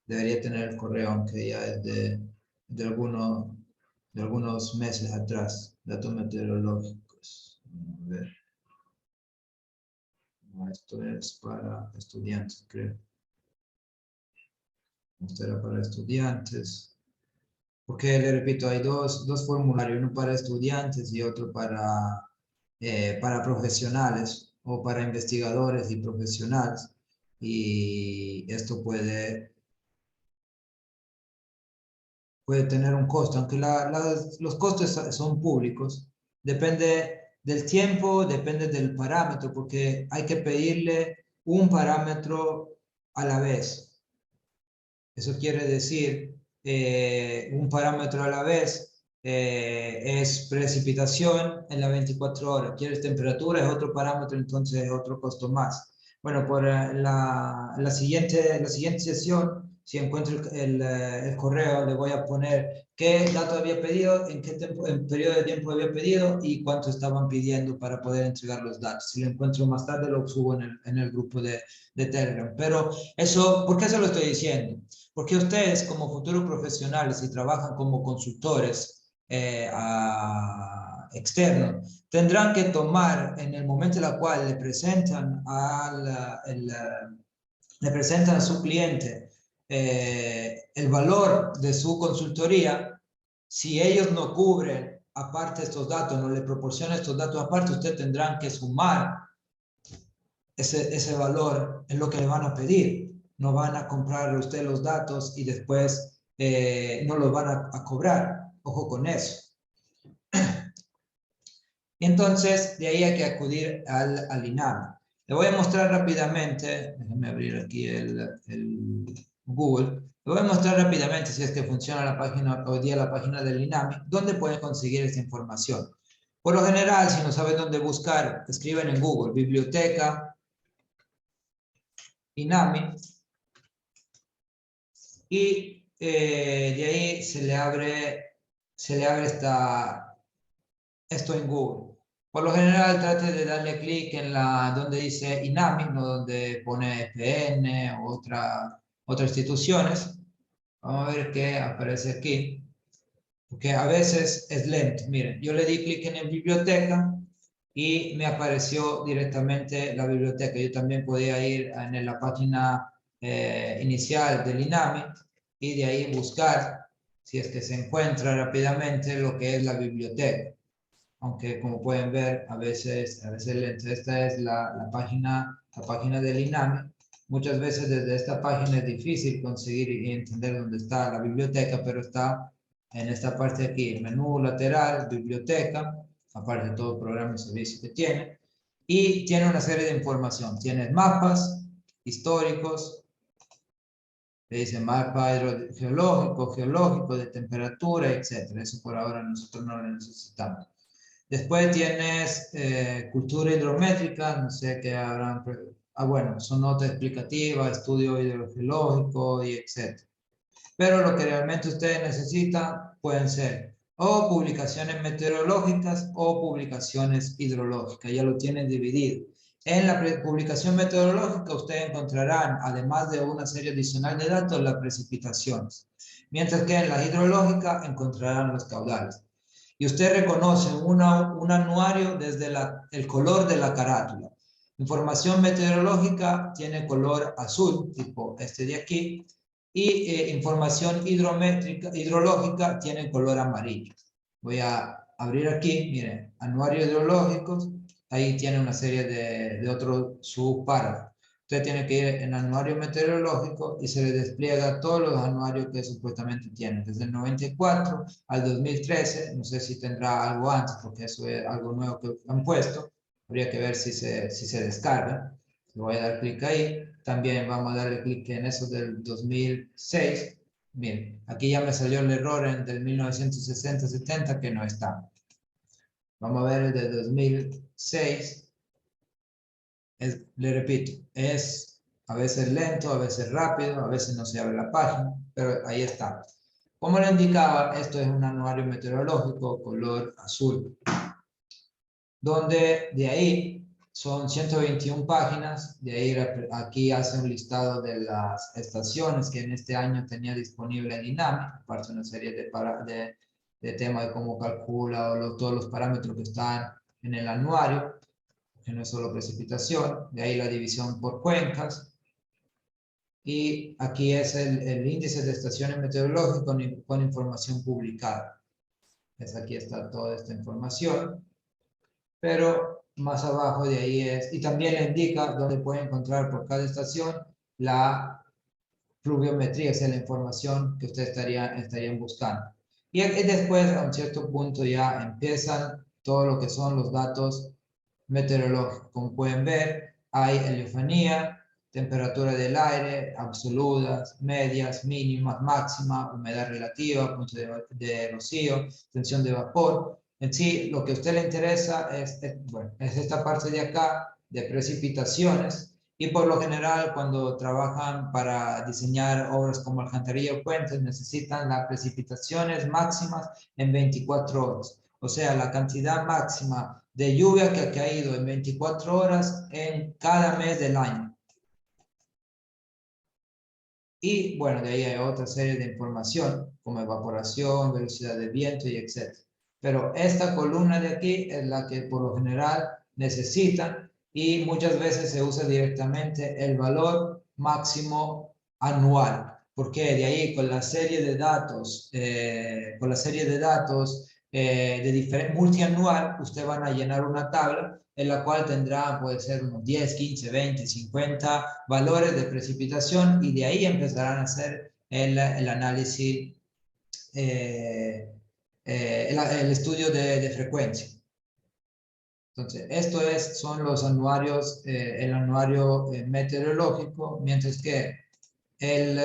debería tener el correo, aunque ya es de algunos meses atrás, datos meteorológicos. A ver. No, esto es para estudiantes, creo. Esto era para estudiantes. Porque le repito, hay dos formularios, uno para estudiantes y otro para profesionales o para investigadores y profesionales. Y esto puede tener un costo, aunque los costos son públicos. Depende del tiempo, depende del parámetro, porque hay que pedirle un parámetro a la vez. Eso quiere decir, un parámetro a la vez es precipitación en las 24 horas. Quieres temperatura, es otro parámetro, entonces es otro costo más. Bueno, por la siguiente sesión, si encuentro el correo, le voy a poner qué dato había pedido, en qué periodo de tiempo había pedido y cuánto estaban pidiendo para poder entregar los datos. Si lo encuentro más tarde, lo subo en el grupo de Telegram. Pero eso, ¿por qué se lo estoy diciendo? Porque ustedes como futuros profesionales y trabajan como consultores externos, tendrán que tomar en el momento en el cual le presentan le presentan a su cliente el valor de su consultoría. Si ellos no cubren aparte estos datos, no le proporcionan estos datos aparte, ustedes tendrán que sumar ese valor en lo que le van a pedir. No van a comprar usted los datos y después no los van a cobrar. Ojo con eso. Entonces, de ahí hay que acudir al INAMI. Le voy a mostrar rápidamente, déjenme abrir aquí el Google. Le voy a mostrar rápidamente si es que funciona la página, hoy día la página del INAMI, dónde pueden conseguir esta información. Por lo general, si no saben dónde buscar, escriben en Google, biblioteca, INAMI, y de ahí se le abre esto en Google. Por lo general trate de darle clic en donde dice INAMI, no donde pone EPN o otras instituciones. Vamos a ver qué aparece aquí. Porque a veces es lento. Miren, yo le di clic en biblioteca y me apareció directamente la biblioteca. Yo también podía ir en la página inicial del INAMI y de ahí buscar si es que se encuentra rápidamente lo que es la biblioteca. Aunque como pueden ver, a veces lento. Esta es la página del INAME. Muchas veces desde esta página es difícil conseguir y entender dónde está la biblioteca, pero está en esta parte de aquí, menú lateral, biblioteca, aparte de todo el programa y servicio que tiene. Y tiene una serie de información. Tiene mapas históricos, le dice mapa geológico, de temperatura, etc. Eso por ahora nosotros no lo necesitamos. Después tienes cultura hidrométrica, no sé qué habrán... bueno, son notas explicativas, estudio hidrogeológico y etc. Pero lo que realmente ustedes necesitan pueden ser o publicaciones meteorológicas o publicaciones hidrológicas. Ya lo tienen dividido. En la publicación meteorológica ustedes encontrarán, además de una serie adicional de datos, las precipitaciones. Mientras que en la hidrológica encontrarán los caudales. Y usted reconoce un anuario desde el color de la carátula. Información meteorológica tiene color azul, tipo este de aquí, y información hidrológica tiene color amarillo. Voy a abrir aquí, miren, anuario hidrológicos, ahí tiene una serie de otros subpárrafos. Usted tiene que ir en anuario meteorológico y se le despliega todos los anuarios que supuestamente tiene, desde el 94 al 2013, no sé si tendrá algo antes, porque eso es algo nuevo que han puesto, habría que ver si se descarga. Le voy a dar clic ahí, también vamos a darle clic en eso del 2006, miren, aquí ya me salió el error del 1960-70 que no está. Vamos a ver el de 2006. Le repito, es a veces lento, a veces rápido, a veces no se abre la página, pero ahí está. Como le indicaba, esto es un anuario meteorológico color azul, donde de ahí son 121 páginas, de ahí aquí hace un listado de las estaciones que en este año tenía disponible el INAME, aparte de una serie de temas de cómo calcula o todos los parámetros que están en el anuario, que no es solo precipitación, de ahí la división por cuencas, y aquí es el índice de estaciones meteorológicas con información publicada. Aquí está toda esta información, pero más abajo de ahí es, y también le indica dónde puede encontrar por cada estación la pluviometría, o sea, la información que ustedes estarían buscando. Y después, a un cierto punto, ya empiezan todo lo que son los datos meteorológicos. Como pueden ver, hay heliofanía, temperatura del aire, absolutas, medias, mínimas, máxima, humedad relativa, punto de rocío, tensión de vapor. En sí, lo que a usted le interesa es esta parte de acá, de precipitaciones, y por lo general cuando trabajan para diseñar obras como alcantarilla o puentes, necesitan las precipitaciones máximas en 24 horas. O sea, la cantidad máxima de lluvia que ha caído en 24 horas en cada mes del año. Y bueno, de ahí hay otra serie de información, como evaporación, velocidad de viento y etc. Pero esta columna de aquí es la que por lo general necesitan y muchas veces se usa directamente el valor máximo anual. Porque de ahí con la serie de datos, multianual, usted van a llenar una tabla en la cual tendrá, puede ser unos 10, 15, 20, 50 valores de precipitación y de ahí empezarán a hacer el análisis, el estudio de frecuencia. Entonces, son los anuarios, el anuario meteorológico, mientras que el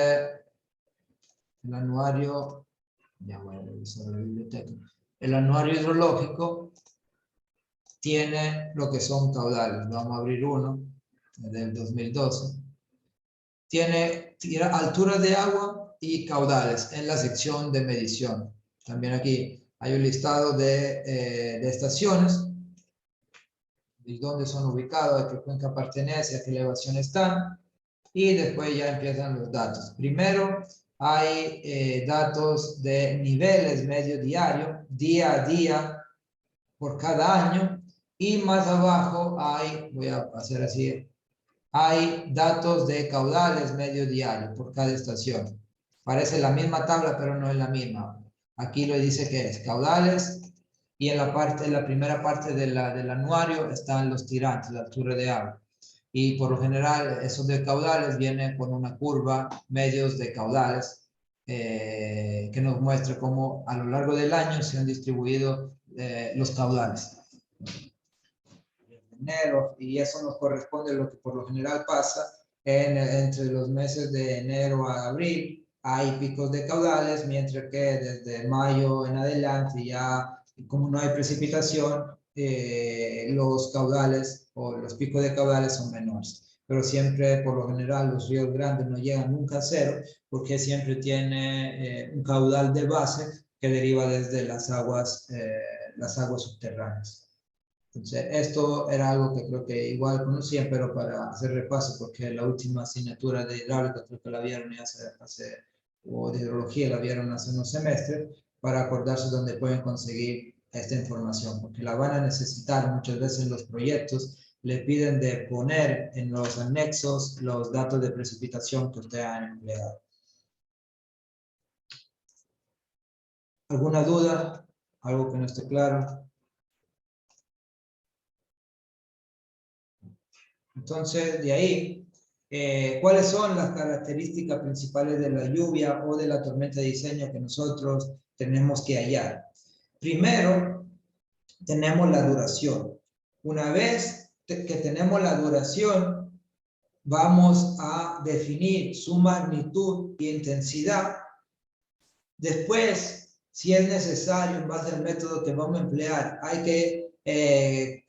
anuario, ya voy a revisar la biblioteca, el anuario hidrológico tiene lo que son caudales. Vamos a abrir uno del 2012. Tiene altura de agua y caudales en la sección de medición. También aquí hay un listado de estaciones y dónde son ubicados, a qué cuenca pertenece, a qué elevación están. Y después ya empiezan los datos. Primero hay datos de niveles medio diario, día a día, por cada año. Y más abajo hay, voy a hacer así, hay datos de caudales medio diario por cada estación. Parece la misma tabla, pero no es la misma. Aquí lo dice que es caudales y en la primera parte del anuario están los tirantes, la altura de agua. Y por lo general, esos de caudales vienen con una curva, medios de caudales, que nos muestra cómo a lo largo del año se han distribuido los caudales. Enero, y eso nos corresponde a lo que por lo general pasa entre los meses de enero a abril. Hay picos de caudales, mientras que desde mayo en adelante ya, como no hay precipitación, los caudales o los picos de caudales son menores. Pero siempre, por lo general, los ríos grandes no llegan nunca a cero, porque siempre tiene un caudal de base que deriva desde las aguas subterráneas. Entonces, esto era algo que creo que igual conocían, pero para hacer repaso, porque la última asignatura de hidráulica creo que la vieron o de hidrología la vieron hace unos semestres, para acordarse dónde pueden conseguir esta información, porque la van a necesitar muchas veces en los proyectos. Le piden de poner en los anexos los datos de precipitación que ustedes han empleado. ¿Alguna duda? ¿Algo que no esté claro? Entonces, de ahí, ¿cuáles son las características principales de la lluvia o de la tormenta de diseño que nosotros tenemos que hallar? Primero, tenemos la duración. Una vez que tenemos la duración, vamos a definir su magnitud e intensidad. Después, si es necesario, en base al método que vamos a emplear, hay que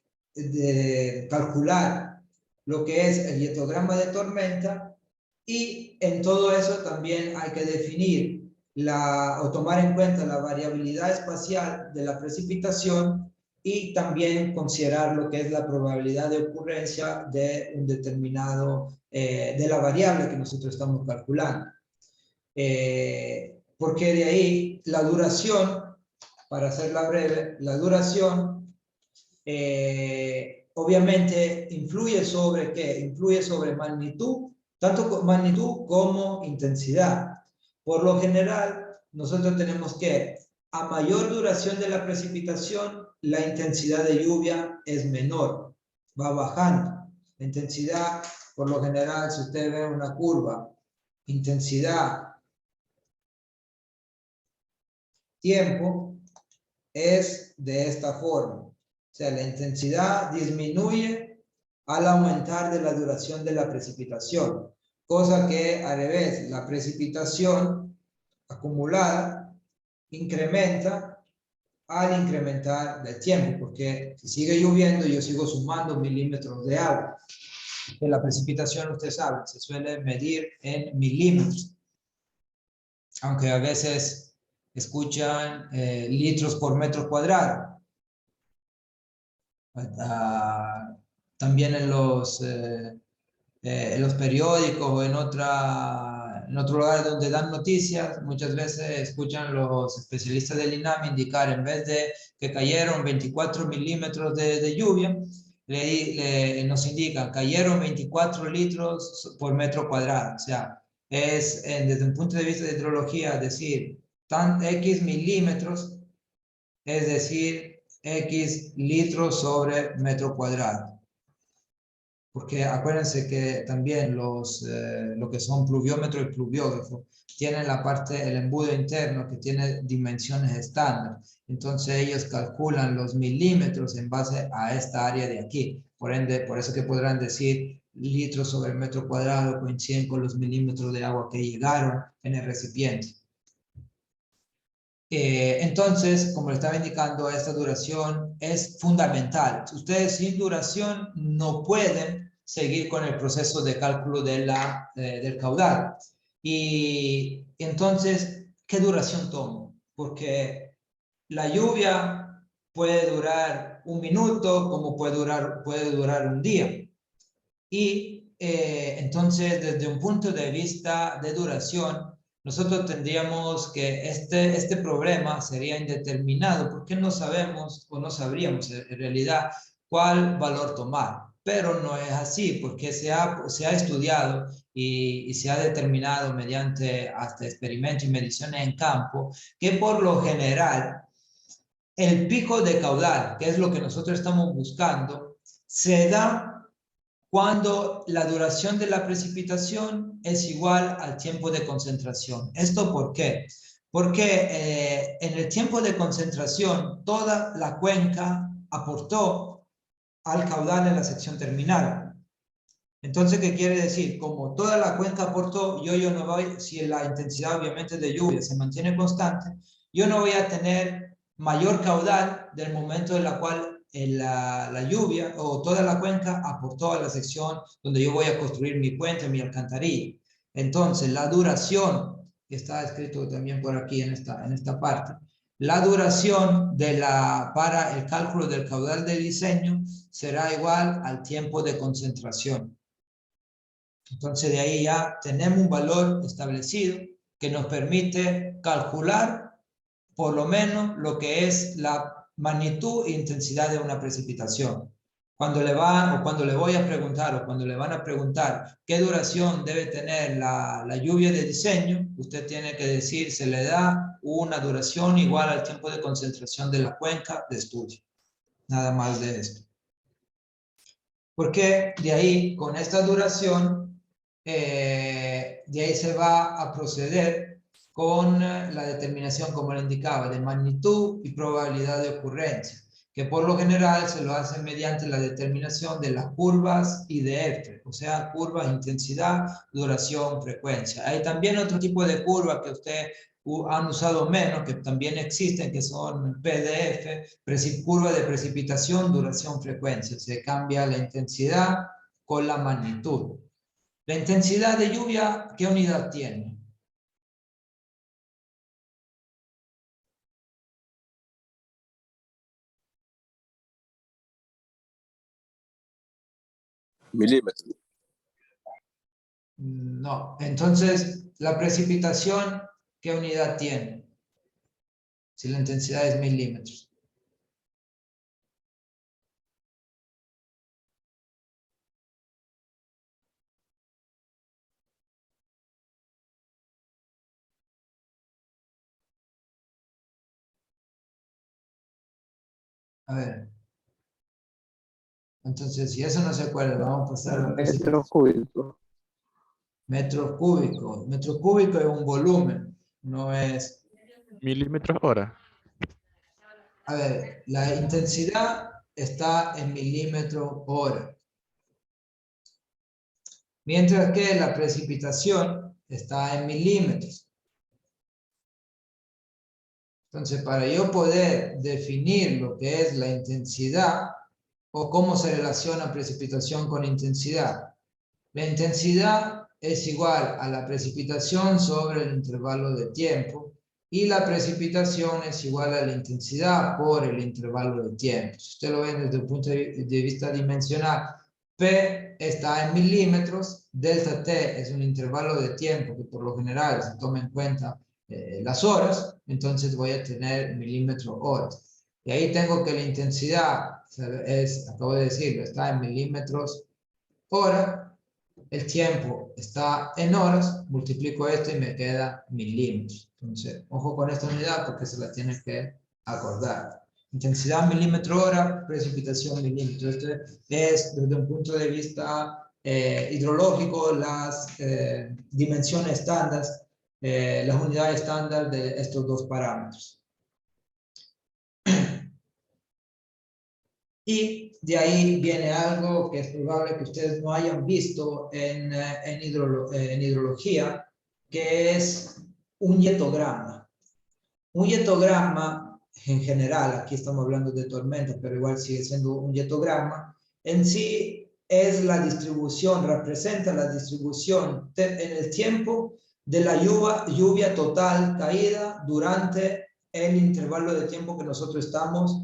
calcular lo que es el hietograma de tormenta, y en todo eso también hay que definir o tomar en cuenta la variabilidad espacial de la precipitación, y también considerar lo que es la probabilidad de ocurrencia de un determinado, de la variable que nosotros estamos calculando. Porque de ahí la duración, para hacerla breve, la duración obviamente influye sobre ¿qué? Influye sobre magnitud, tanto magnitud como intensidad. Por lo general, nosotros tenemos que, a mayor duración de la precipitación, la intensidad de lluvia es menor, va bajando. La intensidad, por lo general, si usted ve una curva, intensidad, tiempo, es de esta forma. O sea, la intensidad disminuye al aumentar de la duración de la precipitación, cosa que al revés, la precipitación acumulada incrementa al incrementar el tiempo, porque si sigue lloviendo yo sigo sumando milímetros de agua. Que la precipitación, usted sabe, se suele medir en milímetros, aunque a veces escuchan litros por metro cuadrado. También en los periódicos o en otro lugar donde dan noticias, muchas veces escuchan los especialistas del INAMI indicar, en vez de que cayeron 24 milímetros de lluvia, nos indican, cayeron 24 litros por metro cuadrado. O sea, es desde un punto de vista de hidrología, decir, X milímetros, es decir, X litros sobre metro cuadrado. Porque acuérdense que también lo que son pluviómetro y pluviógrafo tienen la parte, el embudo interno, que tiene dimensiones estándar. Entonces ellos calculan los milímetros en base a esta área de aquí. Por ende, por eso que podrán decir litros sobre metro cuadrado coinciden con los milímetros de agua que llegaron en el recipiente. Entonces, como le estaba indicando, esta duración es fundamental. Ustedes sin duración no pueden seguir con el proceso de cálculo del caudal. Y entonces, ¿qué duración tomo? Porque la lluvia puede durar un minuto, como puede durar un día. Y entonces, desde un punto de vista de duración, nosotros tendríamos que este problema sería indeterminado, porque no sabemos o no sabríamos en realidad cuál valor tomar. pero no es así, porque se ha estudiado y se ha determinado mediante hasta experimentos y mediciones en campo, que por lo general el pico de caudal, que es lo que nosotros estamos buscando, se da cuando la duración de la precipitación es igual al tiempo de concentración. ¿Esto por qué? Porque en el tiempo de concentración toda la cuenca aportó al caudal en la sección terminal. Entonces, ¿qué quiere decir? Como toda la cuenca aportó, yo no voy, si la intensidad obviamente de lluvia se mantiene constante, yo no voy a tener mayor caudal del momento en la cual la lluvia o toda la cuenca aportó a la sección donde yo voy a construir mi puente, mi alcantarilla. Entonces, la duración, que está escrito también por aquí en esta parte, la duración para el cálculo del caudal de diseño será igual al tiempo de concentración. Entonces, de ahí ya tenemos un valor establecido que nos permite calcular por lo menos lo que es la magnitud e intensidad de una precipitación. Cuando le voy a preguntar o cuando le van a preguntar qué duración debe tener la lluvia de diseño, usted tiene que decir, se le da una duración igual al tiempo de concentración de la cuenca de estudio. Nada más de esto. Porque de ahí, con esta duración, de ahí se va a proceder con la determinación, como le indicaba, de magnitud y probabilidad de ocurrencia, que por lo general se lo hace mediante la determinación de las curvas IDF, o sea, curvas, intensidad, duración, frecuencia. Hay también otro tipo de curvas que usted han usado menos, que también existen, que son PDF, curva de precipitación, duración, frecuencia. Se cambia la intensidad con la magnitud. La intensidad de lluvia, ¿qué unidad tiene?
Milímetros.
No. Entonces, la precipitación, ¿qué unidad tiene? Si la intensidad es milímetros. A ver. Entonces, si eso no se acuerda, vamos a pasar a
Metros cúbicos.
metros cúbicos. Metro cúbico es un volumen, no es...
Milímetros hora.
A ver, la intensidad está en milímetros hora. Mientras que la precipitación está en milímetros. Entonces, para yo poder definir lo que es la intensidad o cómo se relaciona precipitación con intensidad, la intensidad es igual a la precipitación sobre el intervalo de tiempo y la precipitación es igual a la intensidad por el intervalo de tiempo. Si usted lo ve desde el punto de vista dimensional, P está en milímetros, delta T es un intervalo de tiempo que por lo general se toma en cuenta las horas, entonces voy a tener milímetros horas. Y ahí tengo que la intensidad acabo de decirlo, está en milímetros hora, el tiempo está en horas, multiplico esto y me queda milímetros. Entonces, ojo con esta unidad porque se la tiene que acordar. Intensidad milímetro hora, precipitación milímetro. Esto es desde un punto de vista hidrológico, las dimensiones estándar, las unidades estándar de estos dos parámetros. Y de ahí viene algo que es probable que ustedes no hayan visto en hidrología, que es un hietograma. Un hietograma, en general, aquí estamos hablando de tormentas, pero igual sigue siendo un hietograma, en sí es la distribución, representa la distribución en el tiempo de la lluvia total caída durante el intervalo de tiempo que nosotros estamos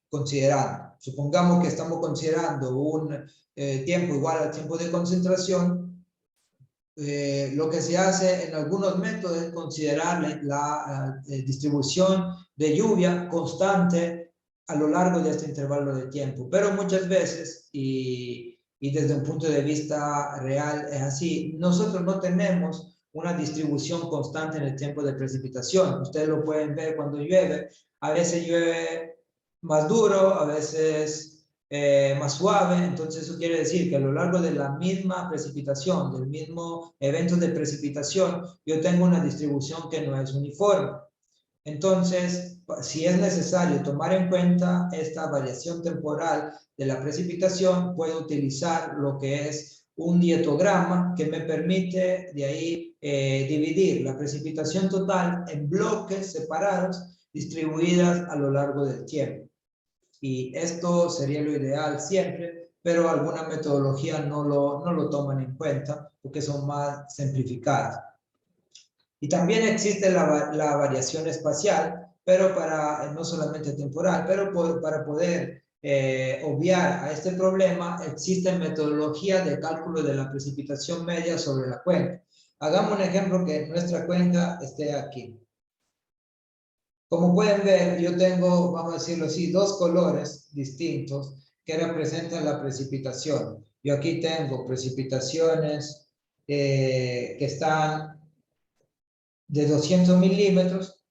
considerando. Supongamos que estamos considerando un tiempo igual al tiempo de concentración. Lo que se hace en algunos métodos es considerar la distribución de lluvia constante a lo largo de este intervalo de tiempo. Pero muchas veces, y y desde un punto de vista real es así. Nosotros no tenemos una distribución constante en el tiempo de precipitación. Ustedes lo pueden ver cuando llueve. A veces llueve más duro, a veces más suave. Entonces eso quiere decir que a lo largo de la misma precipitación, del mismo evento de precipitación, yo tengo una distribución que no es uniforme. Entonces, si es necesario tomar en cuenta esta variación temporal de la precipitación, puedo utilizar lo que es un dietograma que me permite de ahí dividir la precipitación total en bloques separados distribuidas a lo largo del tiempo. Y esto sería lo ideal siempre, pero alguna metodología no lo toman en cuenta porque son más simplificadas. Y también existe la variación espacial, pero no solamente temporal, pero para poder obviar a este problema, existen metodologías de cálculo de la precipitación media sobre la cuenca. Hagamos un ejemplo que nuestra cuenca esté aquí. Como pueden ver, yo tengo, vamos a decirlo así, dos colores distintos que representan la precipitación. Yo aquí tengo precipitaciones que están de 200 milímetros,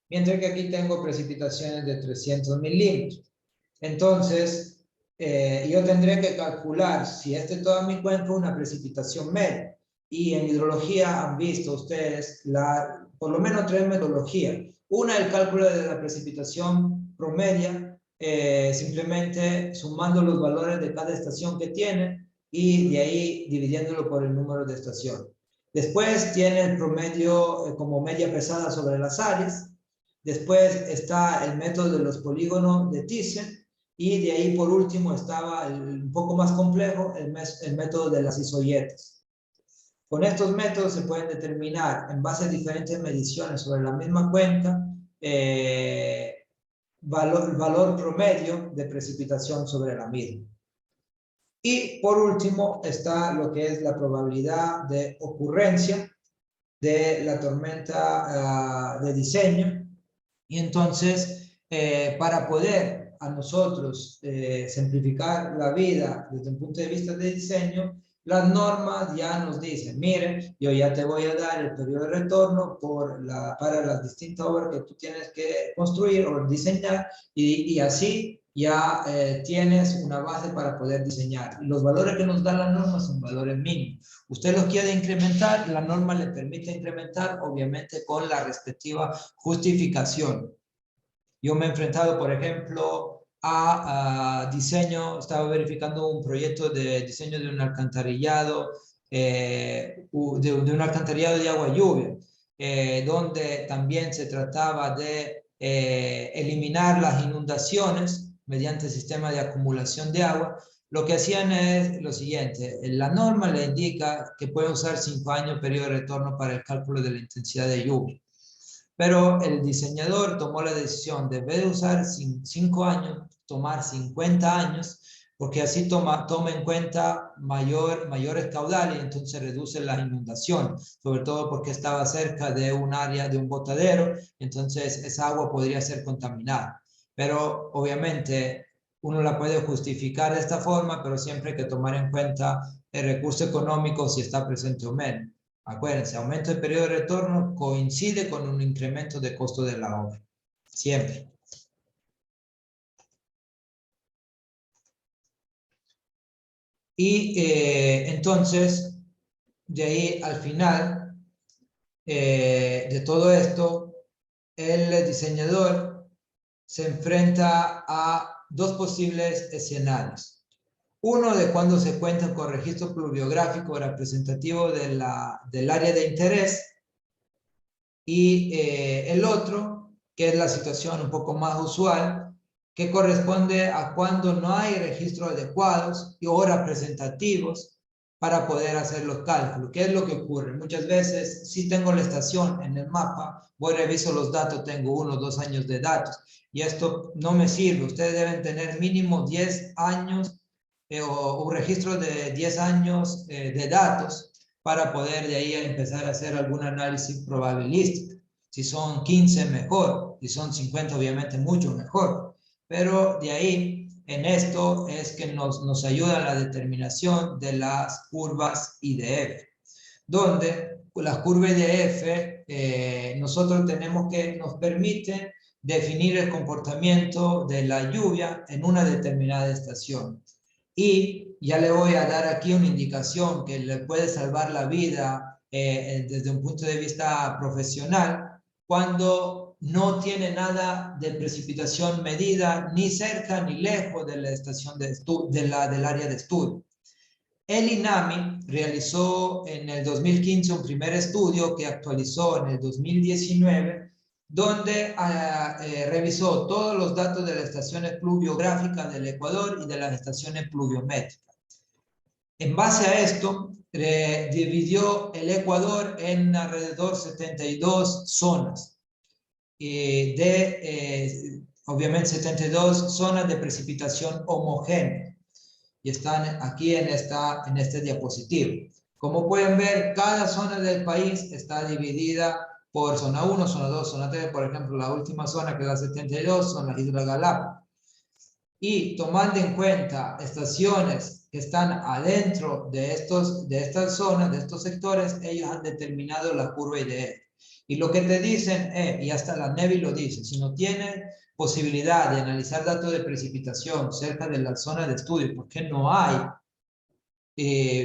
mientras que aquí tengo precipitaciones de 300 milímetros. Entonces, yo tendré que calcular, si esta es toda mi cuenca, una precipitación media. Y en hidrología han visto ustedes por lo menos tres metodologías. Una, el cálculo de la precipitación promedia, simplemente sumando los valores de cada estación que tiene y de ahí dividiéndolo por el número de estaciones. Después tiene el promedio como media pesada sobre las áreas. Después está el método de los polígonos de Thyssen. Y de ahí por último estaba un poco más complejo, el método de las isoyetas. Con estos métodos se pueden determinar en base a diferentes mediciones sobre la misma cuenca valor promedio de precipitación sobre la misma. Y por último está lo que es la probabilidad de ocurrencia de la tormenta de diseño. Y entonces, para poder a nosotros simplificar la vida desde un punto de vista de diseño, las normas ya nos dicen, miren, yo ya te voy a dar el periodo de retorno para las distintas obras que tú tienes que construir o diseñar, y así ya tienes una base para poder diseñar. Y los valores que nos dan las normas son valores mínimos. Usted los quiere incrementar, la norma le permite incrementar, obviamente con la respectiva justificación. Yo me he enfrentado, por ejemplo, a diseño, estaba verificando un proyecto de diseño de un alcantarillado, de un alcantarillado de agua lluvia, donde también se trataba de eliminar las inundaciones mediante el sistema de acumulación de agua. Lo que hacían es lo siguiente, la norma le indica que puede usar 5 años periodo de retorno para el cálculo de la intensidad de lluvia. Pero el diseñador tomó la decisión de, en vez de usar 5 años, tomar 50 años, porque así toma en cuenta mayores caudales y entonces reduce la inundación, sobre todo porque estaba cerca de un área, de un botadero, entonces esa agua podría ser contaminada. Pero obviamente uno la puede justificar de esta forma, pero siempre hay que tomar en cuenta el recurso económico si está presente o menos. Acuérdense, aumento del periodo de retorno coincide con un incremento de costo de la obra. Siempre. Y entonces, de ahí al final de todo esto, el diseñador se enfrenta a dos posibles escenarios. Uno de cuando se cuenta con registro pluviográfico representativo del área de interés, y el otro, que es la situación un poco más usual, que corresponde a cuando no hay registros adecuados o representativos para poder hacer los cálculos. ¿Qué es lo que ocurre? Muchas veces, si tengo la estación en el mapa, voy, reviso los datos, tengo 1 o 2 años de datos, y esto no me sirve. Ustedes deben tener mínimo 10 años o un registro de 10 años de datos para poder de ahí empezar a hacer algún análisis probabilístico. Si son 15, mejor. Si son 50, obviamente mucho mejor. Pero de ahí en esto es que nos ayuda en la determinación de las curvas IDF, donde las curvas IDF nosotros tenemos que nos permite definir el comportamiento de la lluvia en una determinada estación. Y ya le voy a dar aquí una indicación que le puede salvar la vida desde un punto de vista profesional, cuando no tiene nada de precipitación medida ni cerca ni lejos de la estación del área de estudio. El INAMI realizó en el 2015 un primer estudio que actualizó en el 2019, donde revisó todos los datos de las estaciones pluviográficas del Ecuador y de las estaciones pluviométricas. En base a esto, dividió el Ecuador en alrededor 72 zonas, obviamente 72 zonas de precipitación homogénea, y están aquí en este diapositivo. Como pueden ver, cada zona del país está dividida por zona 1, zona 2, zona 3. Por ejemplo, la última zona, que es la 72, son las Islas Galápagos. Y tomando en cuenta estaciones que están adentro de estas zonas, de estos sectores, ellos han determinado la curva IDF. Y lo que te dicen, y hasta la NEVI lo dice, si no tienen posibilidad de analizar datos de precipitación cerca de la zona de estudio, porque no hay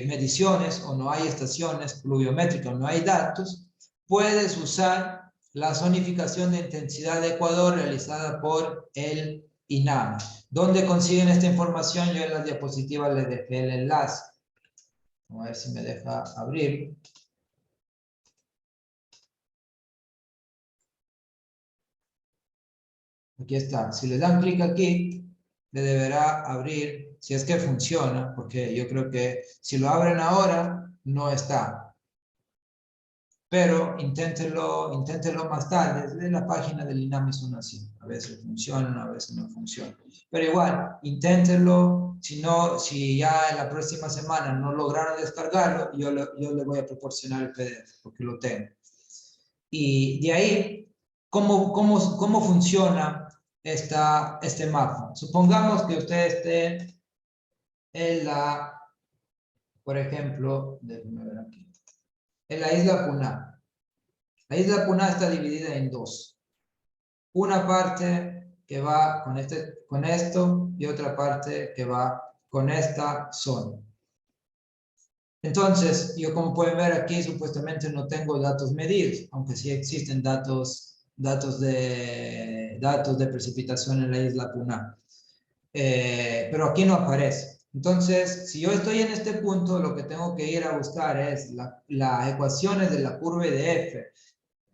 mediciones o no hay estaciones pluviométricas, no hay datos, puedes usar la zonificación de intensidad de Ecuador realizada por el INAMI. ¿Dónde consiguen esta información? Yo en las diapositivas les dejé el enlace. Vamos a ver si me deja abrir. Aquí está. Si le dan clic aquí, le deberá abrir, si es que funciona, porque yo creo que si lo abren ahora, no está. Pero inténtenlo más tarde. La página del INAMI son así. A veces funcionan, a veces no funcionan. Pero igual, inténtenlo. Si ya en la próxima semana no lograron descargarlo, yo le voy a proporcionar el PDF, porque lo tengo. Y de ahí, ¿cómo funciona este mapa? Supongamos que usted esté en por ejemplo, déjenme ver aquí, en la isla Puná. La isla Puná está dividida en dos. Una parte que va con esto y otra parte que va con esta zona. Entonces, yo como pueden ver aquí, supuestamente no tengo datos medidos, aunque sí existen datos de precipitación en la isla Puná. Pero aquí no aparece. Entonces, si yo estoy en este punto, lo que tengo que ir a buscar es las ecuaciones de la curva IDF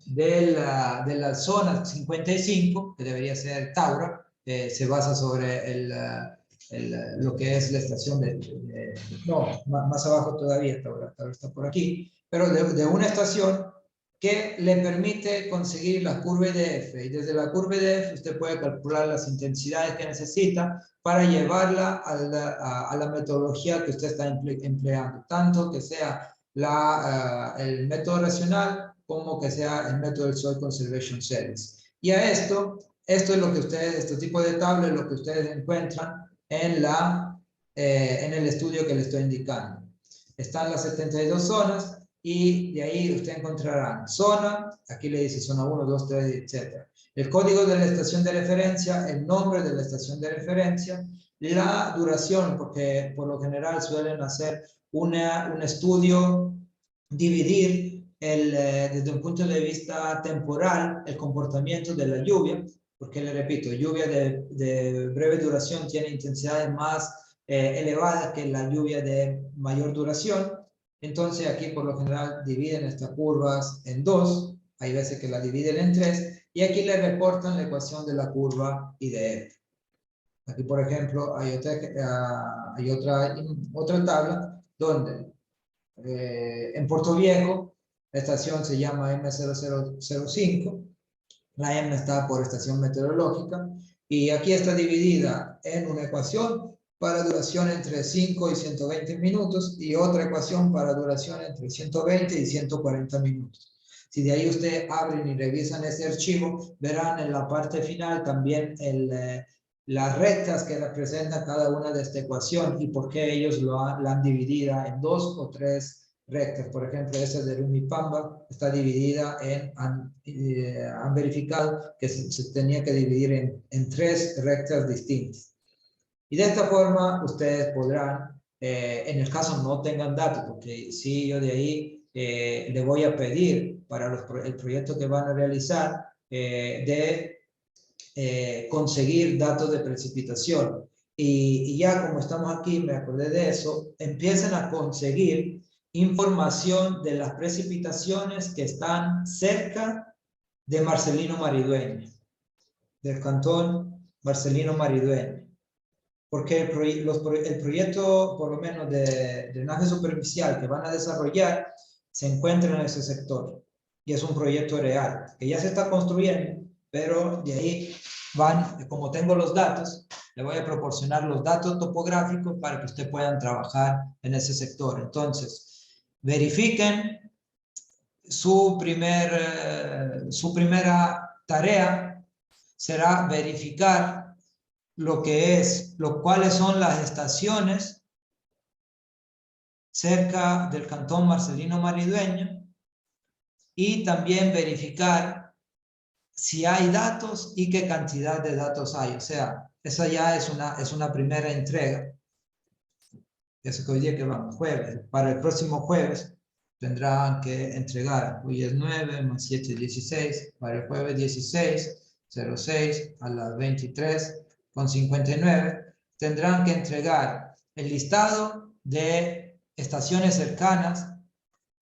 de la zona 55, que debería ser Taura, se basa sobre lo que es la estación no, más abajo todavía, Taura está por aquí, pero de una estación que le permite conseguir la curva IDF, y desde la curva IDF usted puede calcular las intensidades que necesita para llevarla a la metodología que usted está empleando, tanto que sea el método racional como que sea el método del Soil Conservation Service. Y a esto es lo que este tipo de tabla es lo que ustedes encuentran en el estudio que les estoy indicando. Están las 72 zonas, y de ahí usted encontrará zona, aquí le dice zona 1, 2, 3, etc. El código de la estación de referencia, el nombre de la estación de referencia, la duración, porque por lo general suelen hacer un estudio, dividir desde un punto de vista temporal el comportamiento de la lluvia, porque le repito, lluvia de breve duración tiene intensidades más elevadas que la lluvia de mayor duración. Entonces aquí por lo general dividen estas curvas en dos, hay veces que la dividen en tres, y aquí le reportan la ecuación de la curva IDF. Aquí por ejemplo hay otra tabla donde en Puerto Viejo la estación se llama M0005, la M está por estación meteorológica, y aquí está dividida en una ecuación para duración entre 5 y 120 minutos y otra ecuación para duración entre 120 y 140 minutos. Si de ahí ustedes abren y revisan ese archivo, verán en la parte final también las rectas que representan cada una de esta ecuación y por qué ellos la han dividida en 2 o 3 rectas. Por ejemplo, esa de Rumipamba está dividida han verificado que se tenía que dividir en 3 rectas distintas. Y de esta forma ustedes podrán, en el caso no tengan datos, porque si yo de ahí le voy a pedir para el proyecto que van a realizar conseguir datos de precipitación. Y ya como estamos aquí, me acordé de eso, empiezan a conseguir información de las precipitaciones que están cerca de Marcelino Maridueña, del cantón Marcelino Maridueña. Porque el proyecto, por lo menos de drenaje superficial que van a desarrollar, se encuentra en ese sector. Y es un proyecto real, que ya se está construyendo, pero de ahí van, como tengo los datos, le voy a proporcionar los datos topográficos para que ustedes puedan trabajar en ese sector. Entonces, verifiquen su primera tarea será verificar cuáles son las estaciones cerca del cantón Marcelino Maridueña y también verificar si hay datos y qué cantidad de datos hay. O sea, esa ya es una primera entrega. Eso que hoy día que vamos, jueves. Para el próximo jueves tendrán que entregar. Hoy es 9 más 7, 16. Para el jueves 16, 06 a las 23:59, tendrán que entregar el listado de estaciones cercanas,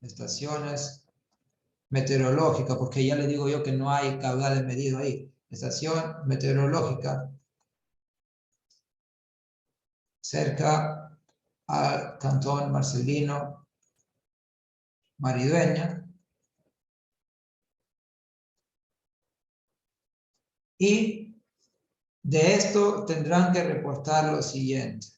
estaciones meteorológicas, porque ya les digo yo que no hay caudales medidos ahí. Estación meteorológica cerca al cantón Marcelino Maridueña. Y de esto tendrán que reportar lo siguiente.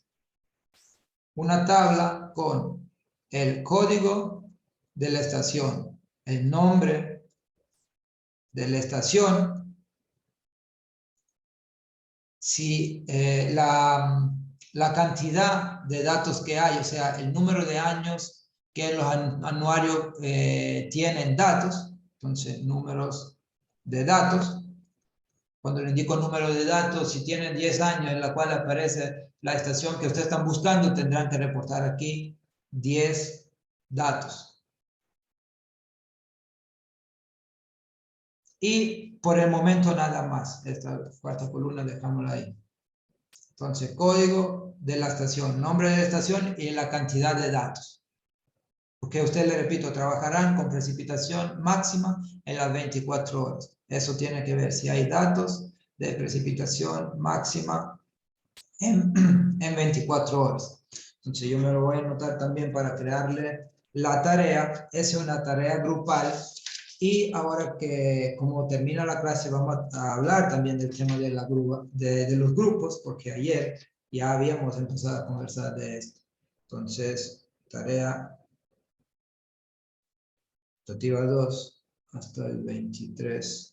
Una tabla con el código de la estación, el nombre de la estación, si la cantidad de datos que hay, o sea, el número de años que los anuarios tienen datos, entonces números de datos. Cuando le indico número de datos, si tienen 10 años en la cual aparece la estación que ustedes están buscando, tendrán que reportar aquí 10 datos. Y por el momento nada más. Esta cuarta columna dejámosla ahí. Entonces, código de la estación, nombre de la estación y la cantidad de datos. Porque ustedes, le repito, trabajarán con precipitación máxima en las 24 horas. Eso tiene que ver si hay datos de precipitación máxima en 24 horas. Entonces yo me lo voy a anotar también para crearle la tarea. Es una tarea grupal. Y ahora que como termina la clase vamos a hablar también del tema de los grupos, porque ayer ya habíamos empezado a conversar de esto. Entonces, tarea optativa 2 hasta el 23,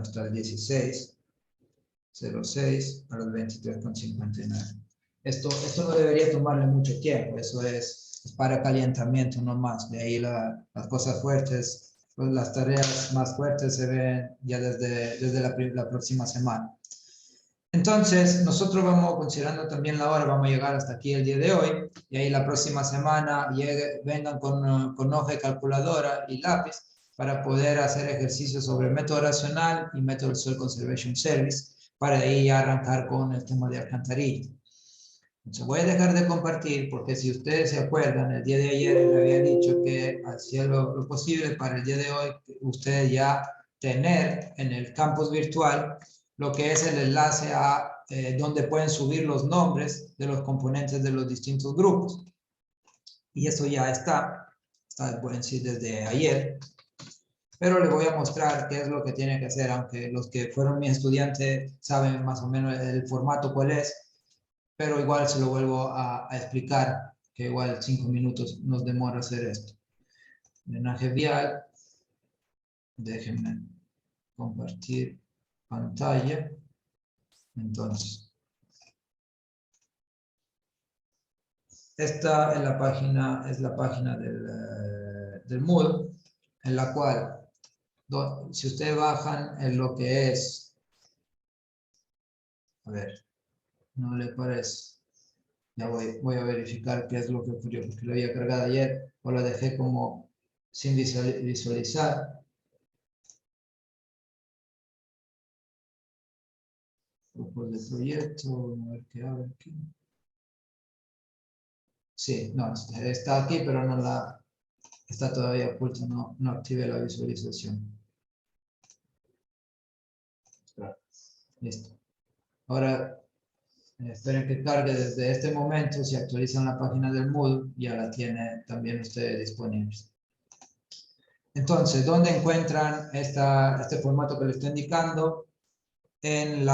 hasta el 16, 06 a las 23:59. Esto no debería tomarle mucho tiempo, eso es para calentamiento nomás. De ahí las cosas fuertes, pues las tareas más fuertes se ven ya desde la próxima semana. Entonces, nosotros vamos considerando también la hora, vamos a llegar hasta aquí el día de hoy, y ahí la próxima semana vengan con hoja y calculadora y lápiz para poder hacer ejercicios sobre método racional y método Soil Conservation Service, para ahí arrancar con el tema de alcantarilla. Entonces voy a dejar de compartir porque si ustedes se acuerdan, el día de ayer les había dicho que hacía lo posible para el día de hoy ustedes ya tener en el campus virtual lo que es el enlace a donde pueden subir los nombres de los componentes de los distintos grupos. Y eso ya está pueden decir desde ayer. Pero les voy a mostrar qué es lo que tienen que hacer, aunque los que fueron mis estudiantes saben más o menos el formato cuál es, pero igual se lo vuelvo a explicar, que igual 5 minutos nos demora hacer esto. Drenaje vial, déjenme compartir pantalla. Entonces, esta es la página del Moodle, en la cual, si ustedes bajan en lo que es, a ver, no le parece, ya voy a verificar qué es lo que ocurrió, porque lo había cargado ayer, o lo dejé como sin visualizar. Grupos de proyecto, vamos a ver qué abre aquí. Sí, no, está aquí, pero no está todavía oculta, no active la visualización. Listo. Ahora, esperen que cargue desde este momento. Si actualizan la página del Moodle, ya la tiene también ustedes disponibles. Entonces, ¿dónde encuentran este formato que les estoy indicando? En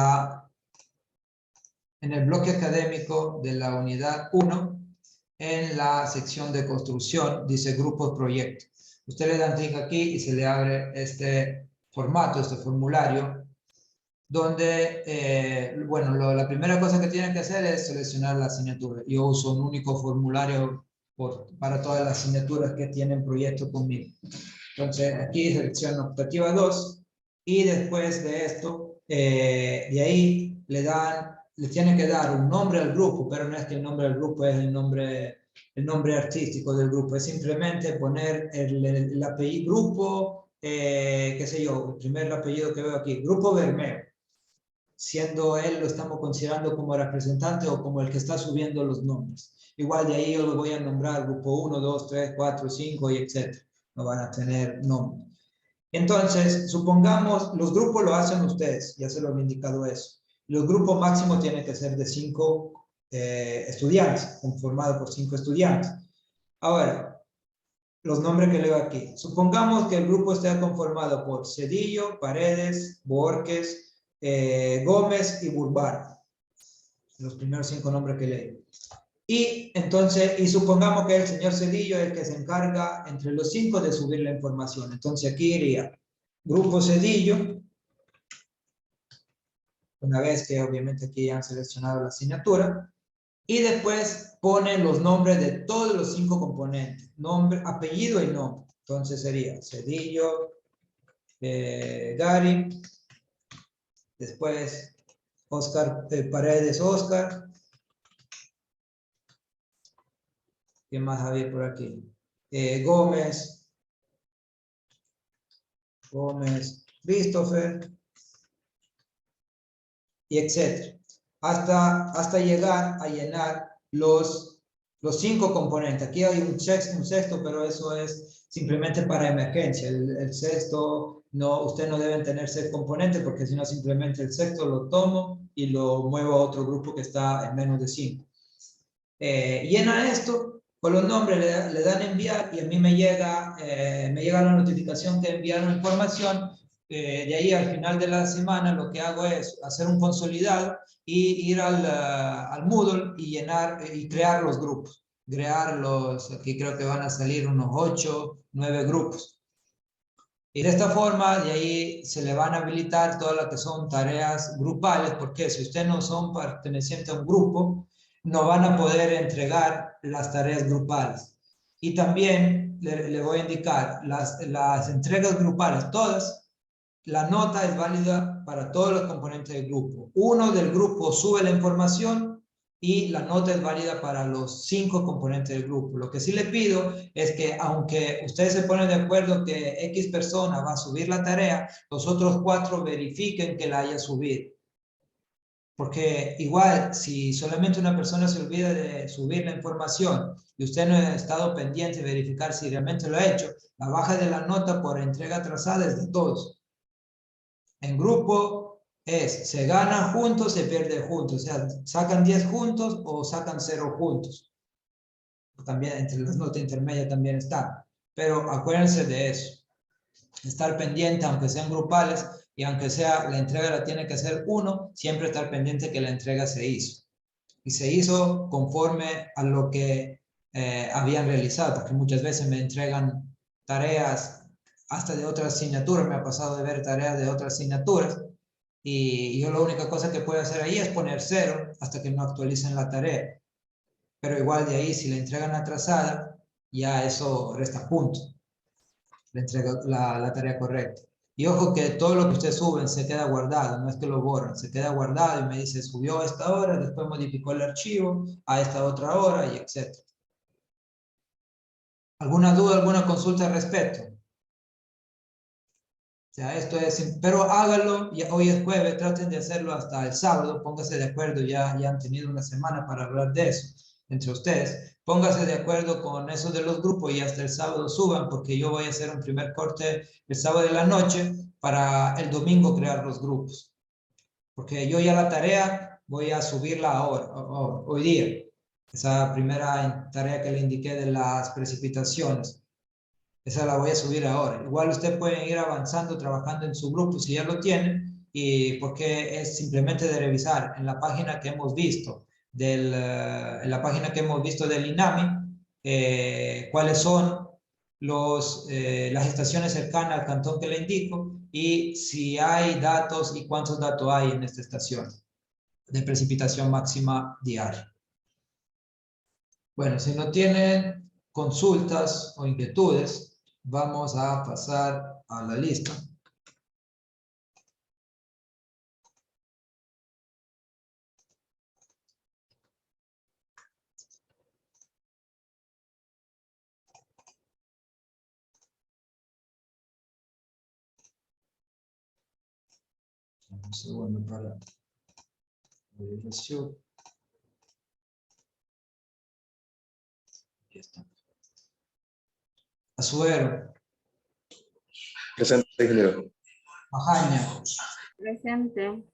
el bloque académico de la unidad 1, en la sección de construcción, dice grupos proyecto. Usted le da clic aquí y se le abre este formato, este formulario, donde, bueno, la primera cosa que tienen que hacer es seleccionar la asignatura. Yo uso un único formulario para todas las asignaturas que tienen proyecto conmigo. Entonces, aquí selecciono optativa 2 y después de esto, de ahí le tienen que dar un nombre al grupo, pero no es que el nombre del grupo es el nombre artístico del grupo, es simplemente poner el apellido, grupo, qué sé yo, el primer apellido que veo aquí, Grupo Bermeo, siendo él lo estamos considerando como representante o como el que está subiendo los nombres. Igual de ahí yo lo voy a nombrar grupo 1, 2, 3, 4, 5 y etc. No van a tener nombre. Entonces, supongamos, los grupos lo hacen ustedes, ya se lo he indicado eso. Los grupos máximos tienen que ser de 5 estudiantes, conformados por 5 estudiantes. Ahora, los nombres que leo aquí. Supongamos que el grupo esté conformado por Cedillo, Paredes, Borges, Gómez y Burbar. Los primeros 5 nombres que leo. Y entonces, supongamos que el señor Cedillo es el que se encarga entre los 5 de subir la información. Entonces aquí iría Grupo Cedillo, una vez que obviamente aquí han seleccionado la asignatura, y después pone los nombres de todos los 5 componentes, nombre, apellido y nombre. Entonces sería Cedillo, Gary, después Oscar, Paredes Oscar. ¿Qué más había por aquí? Gómez, Christopher, y etcétera. Hasta llegar a llenar los 5 componentes. Aquí hay un sexto, pero eso es simplemente para emergencia. El sexto, usted no deben tener 6 componentes, porque si no simplemente el sexto lo tomo y lo muevo a otro grupo que está en menos de 5. Llena esto. Con los nombres le dan enviar y a mí me llega la notificación que enviaron información. De ahí al final de la semana lo que hago es hacer un consolidado y ir al Moodle y llenar y crear los grupos. Aquí creo que van a salir unos 8, 9 grupos. Y de esta forma, de ahí se le van a habilitar todas las que son tareas grupales, porque si ustedes no son pertenecientes a un grupo, no van a poder entregar las tareas grupales. Y también le voy a indicar, las entregas grupales, todas, la nota es válida para todos los componentes del grupo. Uno del grupo sube la información y la nota es válida para los 5 componentes del grupo. Lo que sí le pido es que, aunque ustedes se ponen de acuerdo que X persona va a subir la tarea, los otros 4 verifiquen que la haya subido. Porque igual, si solamente una persona se olvida de subir la información y usted no ha estado pendiente de verificar si realmente lo ha hecho, la baja de la nota por entrega atrasada es de todos. En grupo se gana juntos, se pierde juntos. O sea, sacan 10 juntos o sacan 0 juntos. También entre las notas intermedias también está. Pero acuérdense de eso. Estar pendiente, aunque sean grupales, y aunque sea la entrega la tiene que hacer uno, siempre estar pendiente que la entrega se hizo. Y se hizo conforme a lo que habían realizado, porque muchas veces me entregan tareas hasta de otras asignaturas, me ha pasado de ver tareas de otras asignaturas, y yo la única cosa que puedo hacer ahí es poner 0 hasta que no actualicen la tarea. pero igual de ahí, si la entregan atrasada, ya eso resta puntos. Le entrega la tarea correcta. Y ojo que todo lo que ustedes suben se queda guardado, no es que lo borran, se queda guardado y me dice, subió a esta hora, después modificó el archivo a esta otra hora y etc. ¿Alguna duda, alguna consulta al respecto? O sea, esto es, pero háganlo, hoy es jueves, traten de hacerlo hasta el sábado, pónganse de acuerdo, ya han tenido una semana para hablar de eso entre ustedes, pónganse de acuerdo con eso de los grupos y hasta el sábado suban, porque yo voy a hacer un primer corte el sábado de la noche para el domingo crear los grupos, porque yo ya la tarea voy a subirla ahora, hoy día, esa primera tarea que le indiqué de las precipitaciones. Esa la voy a subir ahora. Igual usted puede ir avanzando, trabajando en su grupo si ya lo tienen, y porque es simplemente de revisar en la página que hemos visto del INAMI, cuáles son las estaciones cercanas al cantón que le indico y si hay datos y cuántos datos hay en esta estación de precipitación máxima diaria. Bueno, si no tienen consultas o inquietudes, vamos a pasar a la lista. Un segundo para la verificación. Aquí está. Azuero.
Presente, ingeniero.
Majaña.
Presente.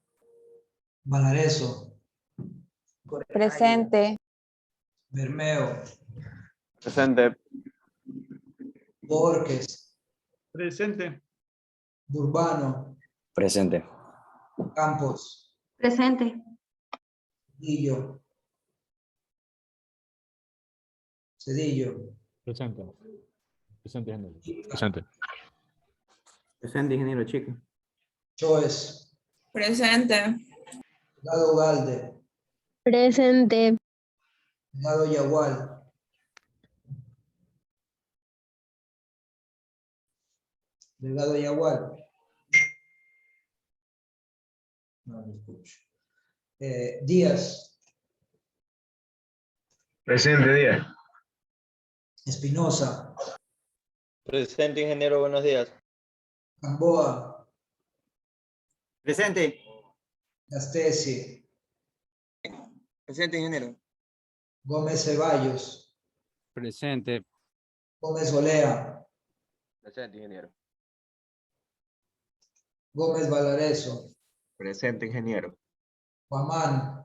Valareso.
Presente.
Bermeo.
Presente.
Borges.
Presente.
Burbano.
Presente.
Campos.
Presente.
Cedillo. Cedillo.
Presente. Presente, ingeniero. Presente.
Presente, ingeniero, chico.
Choes.
Presente.
Delgado Galde.
Presente.
Delgado Yagual. Delgado Yagual. No lo escucho. Díaz.
Presente, Díaz.
Espinosa.
Presente, ingeniero, buenos días.
Gamboa.
Presente.
Gastesi.
Presente, ingeniero.
Gómez Ceballos.
Presente.
Gómez Olea.
Presente, ingeniero.
Gómez Valareso.
Presente, ingeniero.
Guamán.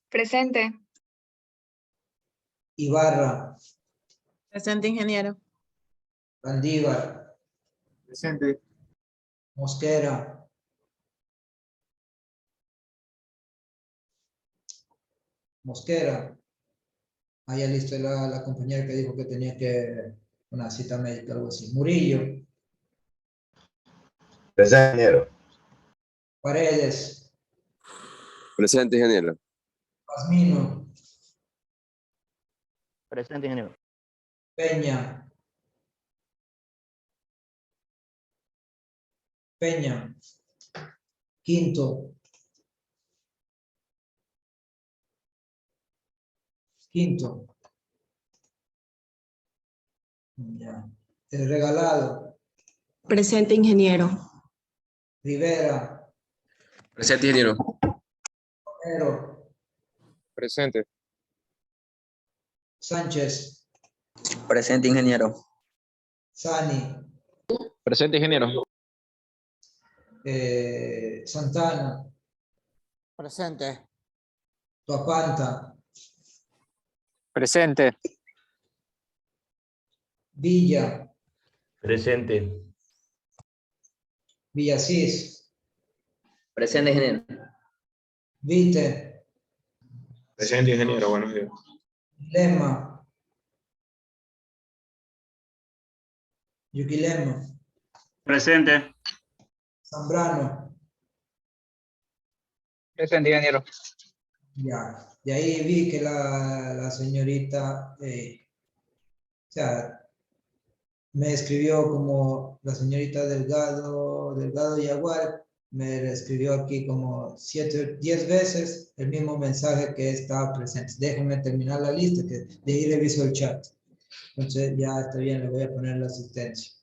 Presente.
Ibarra.
Presente, ingeniero.
Landívar.
Presente.
Mosquera. Mosquera. Ahí listo la compañera que dijo que tenía que una cita médica, algo así. Murillo.
Presente, ingeniero.
Paredes.
Presente, ingeniero.
Pazmino.
Presente, ingeniero.
Peña. Peña. Quinto. Quinto. Ya. El Regalado.
Presente, ingeniero.
Rivera.
Presente, ingeniero.
Romero.
Presente.
Sánchez.
Presente, ingeniero.
Sani.
Presente, ingeniero.
Santana.
Presente.
Tuapanta.
Presente.
Villa.
Presente.
Villasís.
Presente, ingeniero.
Vite.
Presente, ingeniero. Buenos días.
Lema. Yuquilema.
Presente.
Zambrano.
Presente, ingeniero.
Ya. De ahí vi que la señorita, o sea, me escribió como la señorita Delgado Yaguar, me escribió aquí como 7, 10 veces el mismo mensaje que estaba presente. Déjenme terminar la lista, que de ahí reviso el chat. Entonces ya está bien, le voy a poner la asistencia.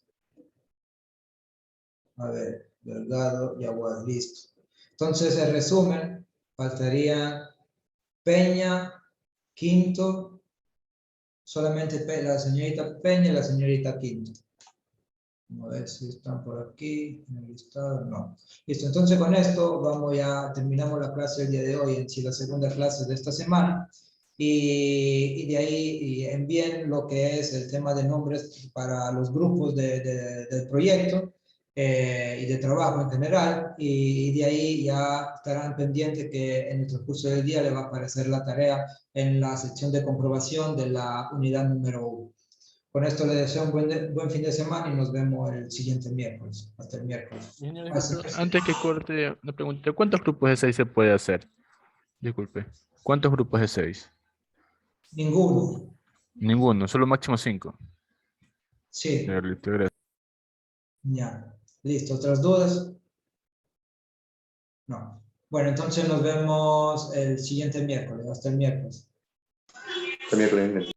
A ver, Delgado Yaguar, listo. Entonces, en resumen, faltaría Peña, Quinto, solamente la señorita Peña y la señorita Quinto. Vamos a ver si están por aquí, en el listado, no. Listo, entonces con esto terminamos la clase del día de hoy, en sí la segunda clase de esta semana, y de ahí envíen lo que es el tema de nombres para los grupos del proyecto y de trabajo en general, y de ahí ya estarán pendientes que en el transcurso del día le va a aparecer la tarea en la sección de comprobación de la unidad número 1. Con esto les deseo un buen fin de semana y nos vemos el siguiente miércoles. Hasta el miércoles.
Antes que corte, me pregunté, ¿cuántos grupos de 6 se puede hacer? Disculpe. ¿Cuántos grupos de 6?
Ninguno.
Ninguno, solo máximo 5.
Sí.
Listo, gracias.
Ya. Listo. ¿Otras dudas? No. Bueno, entonces nos vemos el siguiente miércoles. Hasta el miércoles.
Hasta miércoles.